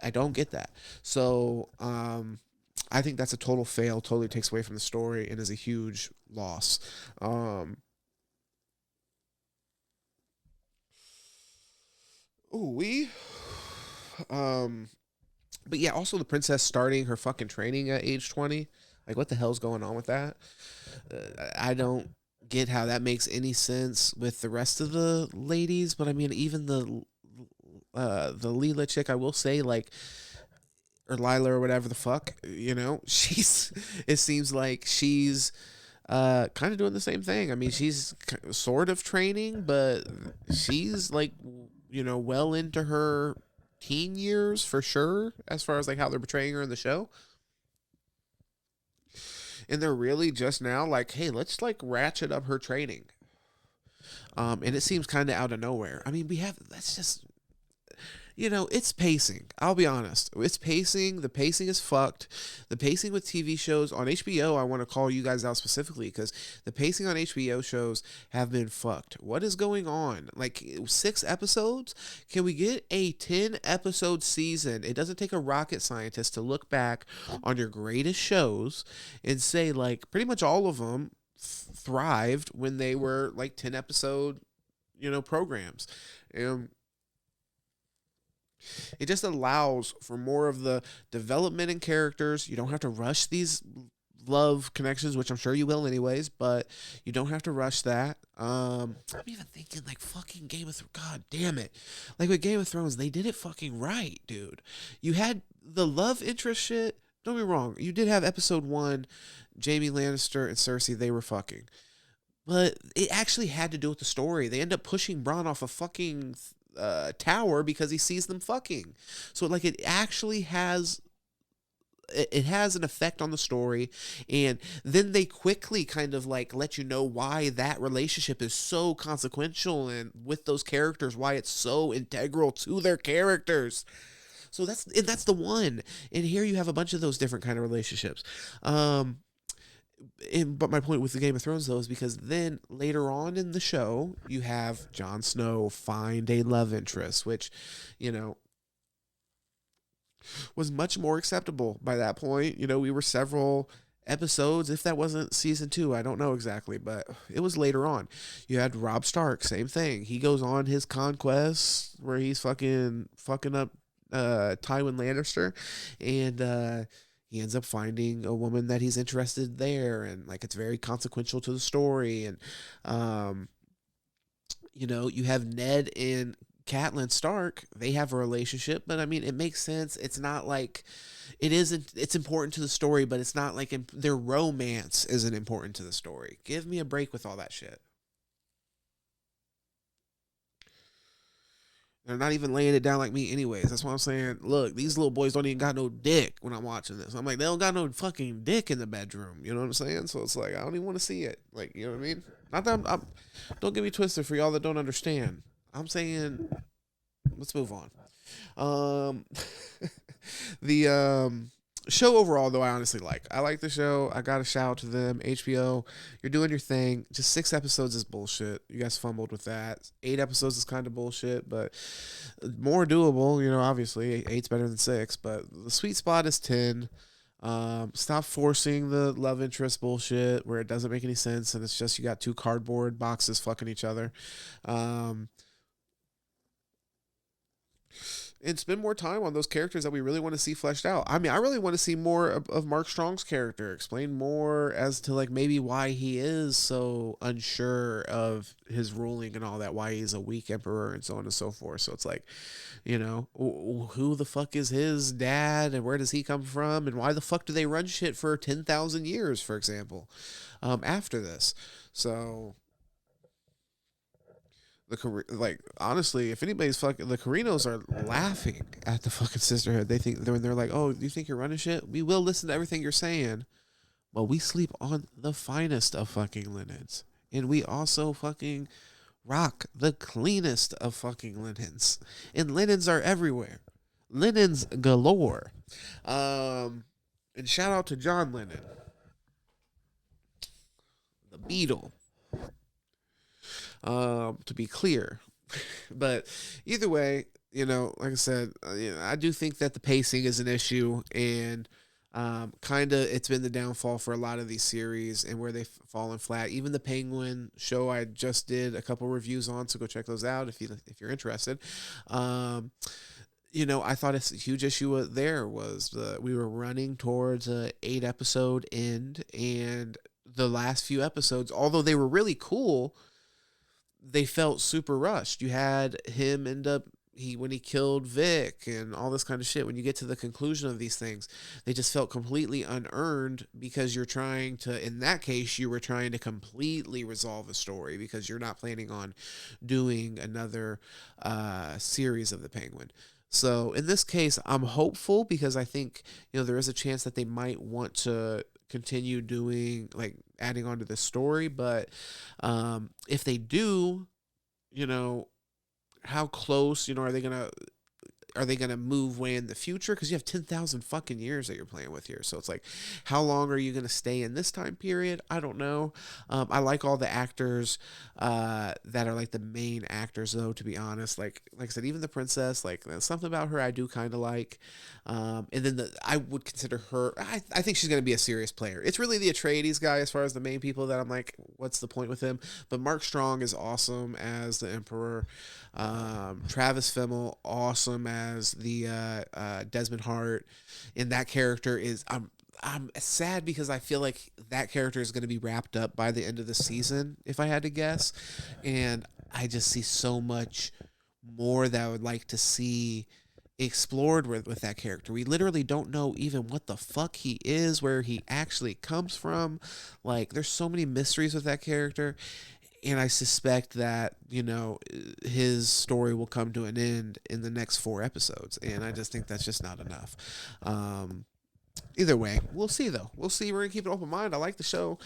I don't get that. So, I think that's a total fail, totally takes away from the story, and is a huge loss. But yeah, also the princess starting her fucking training at age 20. Like, what the hell's going on with that? I don't get how that makes any sense with the rest of the ladies, but I mean, even the Leela chick, I will say, like, or Lila or whatever the fuck, it seems like she's kind of doing the same thing. I mean, she's sort of training, but she's like, well into her teen years for sure, as far as like how they're portraying her in the show. And they're really just now like, hey, let's like ratchet up her training. And it seems kind of out of nowhere. I mean, that's just, It's pacing. I'll be honest. It's pacing. The pacing is fucked. The pacing with TV shows on HBO, I want to call you guys out specifically because the pacing on HBO shows have been fucked. What is going on? Like 6 episodes? Can we get a 10 episode season? It doesn't take a rocket scientist to look back on your greatest shows and say, like, pretty much all of them thrived when they were like 10 episode, programs. And it just allows for more of the development in characters. You don't have to rush these love connections, which I'm sure you will anyways, but you don't have to rush that. I'm even thinking like fucking Game of Thrones. God damn it. Like with Game of Thrones, they did it fucking right, dude. You had the love interest shit. Don't be wrong. You did have episode 1, Jaime Lannister and Cersei, they were fucking. But it actually had to do with the story. They end up pushing Bronn off a fucking tower because he sees them fucking. So like it actually has an effect on the story, and then they quickly kind of like let you know why that relationship is so consequential, and with those characters why it's so integral to their characters. So that's the one. And here you have a bunch of those different kind of relationships. But my point with the Game of Thrones though is because then later on in the show you have Jon Snow find a love interest, which was much more acceptable by that point. We were several episodes, if that wasn't season 2, I don't know exactly, but it was later on. You had Robb Stark, same thing. He goes on his conquest where he's fucking up Tywin Lannister, and he ends up finding a woman that he's interested there, and like it's very consequential to the story. And you have Ned and Catelyn Stark. They have a relationship, but I mean, it makes sense. It's not like it's important to the story, but it's not like their romance isn't important to the story. Give me a break with all that shit. They're not even laying it down like me anyways. That's what I'm saying. Look, these little boys don't even got no dick when I'm watching this. I'm like, they don't got no fucking dick in the bedroom. You know what I'm saying? So it's like, I don't even want to see it. Like, you know what I mean? Not that don't get me twisted for y'all that don't understand. I'm saying, let's move on. Um, the show overall, though, I honestly like. I like the show. I got to shout out to them. HBO, you're doing your thing. Just 6 episodes is bullshit. You guys fumbled with that. 8 episodes is kind of bullshit, but more doable. Obviously, 8's better than 6, but the sweet spot is 10. Stop forcing the love interest bullshit where it doesn't make any sense and it's just you got 2 cardboard boxes fucking each other. And spend more time on those characters that we really want to see fleshed out. I mean, I really want to see more of Mark Strong's character, explain more as to like maybe why he is so unsure of his ruling and all that, why he's a weak emperor and so on and so forth. So it's like, who the fuck is his dad and where does he come from and why the fuck do they run shit for 10,000 years, for example, after this. So honestly, if anybody's fucking, the Carinos are laughing at the fucking sisterhood. They're like, oh, you think you're running shit? We will listen to everything you're saying, but we sleep on the finest of fucking linens, and we also fucking rock the cleanest of fucking linens, and linens are everywhere, linens galore. And shout out to John Lennon, the Beatle. To be clear. But either way, like I said, I do think that the pacing is an issue, and kind of it's been the downfall for a lot of these series and where they've fallen flat. Even the Penguin show I just did a couple reviews on, so go check those out if you're interested. I thought a huge issue there was we were running towards a 8 episode end, and the last few episodes, although they were really cool, they felt super rushed. You had him end up when he killed Vic and all this kind of shit. When you get to the conclusion of these things, they just felt completely unearned because you're trying to, in that case, you were trying to completely resolve a story because you're not planning on doing another series of the Penguin. So in this case, I'm hopeful because I think, there is a chance that they might want to continue doing, like, adding on to this story. But if they do, how close, are they going to, are they going to move way in the future? Because you have 10,000 fucking years that you're playing with here. So it's like, how long are you going to stay in this time period? I don't know. I like all the actors that are like the main actors, though, to be honest. Like I said, even the princess, like there's something about her I do kind of like. And then I would consider her, I think she's going to be a serious player. It's really the Atreides guy as far as the main people that I'm like, what's the point with him? But Mark Strong is awesome as the Emperor. Travis Fimmel, awesome as the Desmond Hart. And that character is, I'm sad because I feel like that character is going to be wrapped up by the end of the season, if I had to guess. And I just see so much more that I would like to see explored with that character. We literally don't know even what the fuck he is, where he actually comes from. Like, there's so many mysteries with that character. And I suspect that, his story will come to an end in the next 4 episodes. And I just think that's just not enough. Either way, we'll see, though. We'll see. We're going to keep an open mind. I like the show.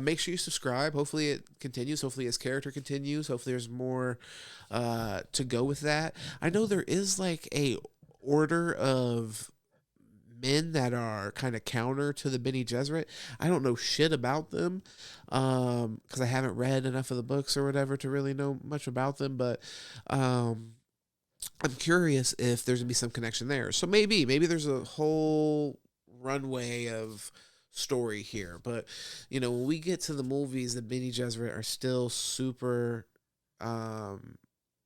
Make sure you subscribe. Hopefully it continues. Hopefully his character continues. Hopefully there's more to go with that. I know there is like a order of men that are kind of counter to the Bene Gesserit. I don't know shit about them because I haven't read enough of the books or whatever to really know much about them. But I'm curious if there's going to be some connection there. So maybe there's a whole runway of story here. But, when we get to the movies, the Bene Gesserit are still super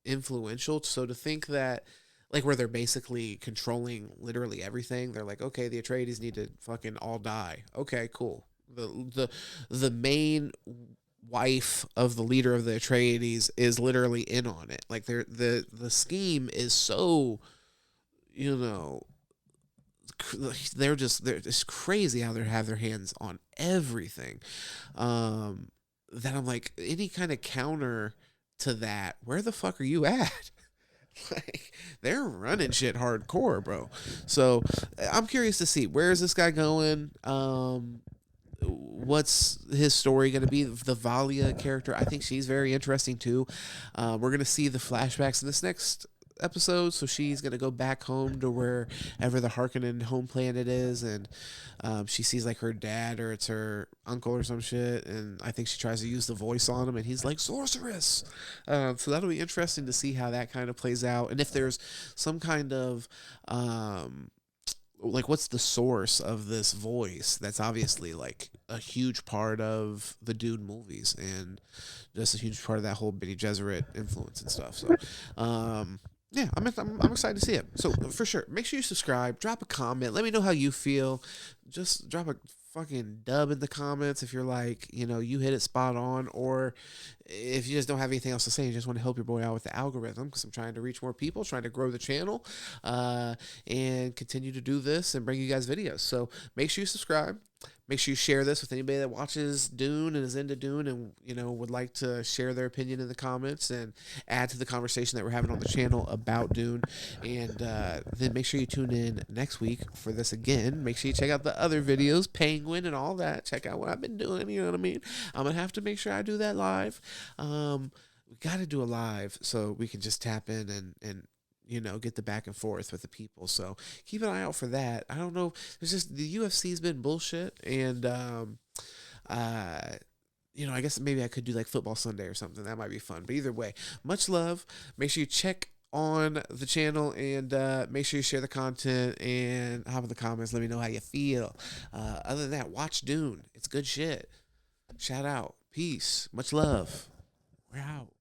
influential. So to think that, like, where they're basically controlling literally everything, they're like, okay, the Atreides need to fucking all die. Okay, cool. The main wife of the leader of the Atreides is literally in on it. Like, the scheme is so, they're just crazy how they have their hands on everything. That I'm like, any kind of counter to that, where the fuck are you at? Like, they're running shit hardcore, bro. So I'm curious to see, where is this guy going? What's his story going to be? The Valia character, I think she's very interesting too. We're going to see the flashbacks in this next episode. So she's going to go back home to wherever the Harkonnen home planet is. And she sees like her dad, or it's her uncle or some shit. And I think she tries to use the voice on him, and he's like, sorceress. So that'll be interesting to see how that kind of plays out. And if there's some kind of, like, what's the source of this voice that's obviously like a huge part of the Dune movies and just a huge part of that whole Bene Gesserit influence and stuff. So yeah, I'm excited to see it. So for sure, make sure you subscribe, drop a comment, let me know how you feel. Just drop a fucking dub in the comments if you're like, you hit it spot on, or if you just don't have anything else to say, you just want to help your boy out with the algorithm, because I'm trying to reach more people, trying to grow the channel, and continue to do this and bring you guys videos. So make sure you subscribe. Make sure you share this with anybody that watches Dune and is into Dune and, would like to share their opinion in the comments and add to the conversation that we're having on the channel about Dune. And then make sure you tune in next week for this again. Make sure you check out the other videos, Penguin and all that. Check out what I've been doing, you know what I mean? I'm going to have to make sure I do that live. We got to do a live so we can just tap in and get the back and forth with the people. So keep an eye out for that. I don't know. There's just, the UFC's been bullshit. And, I guess maybe I could do like Football Sunday or something. That might be fun. But either way, much love. Make sure you check on the channel and make sure you share the content and hop in the comments. Let me know how you feel. Other than that, watch Dune. It's good shit. Shout out. Peace. Much love. We're out.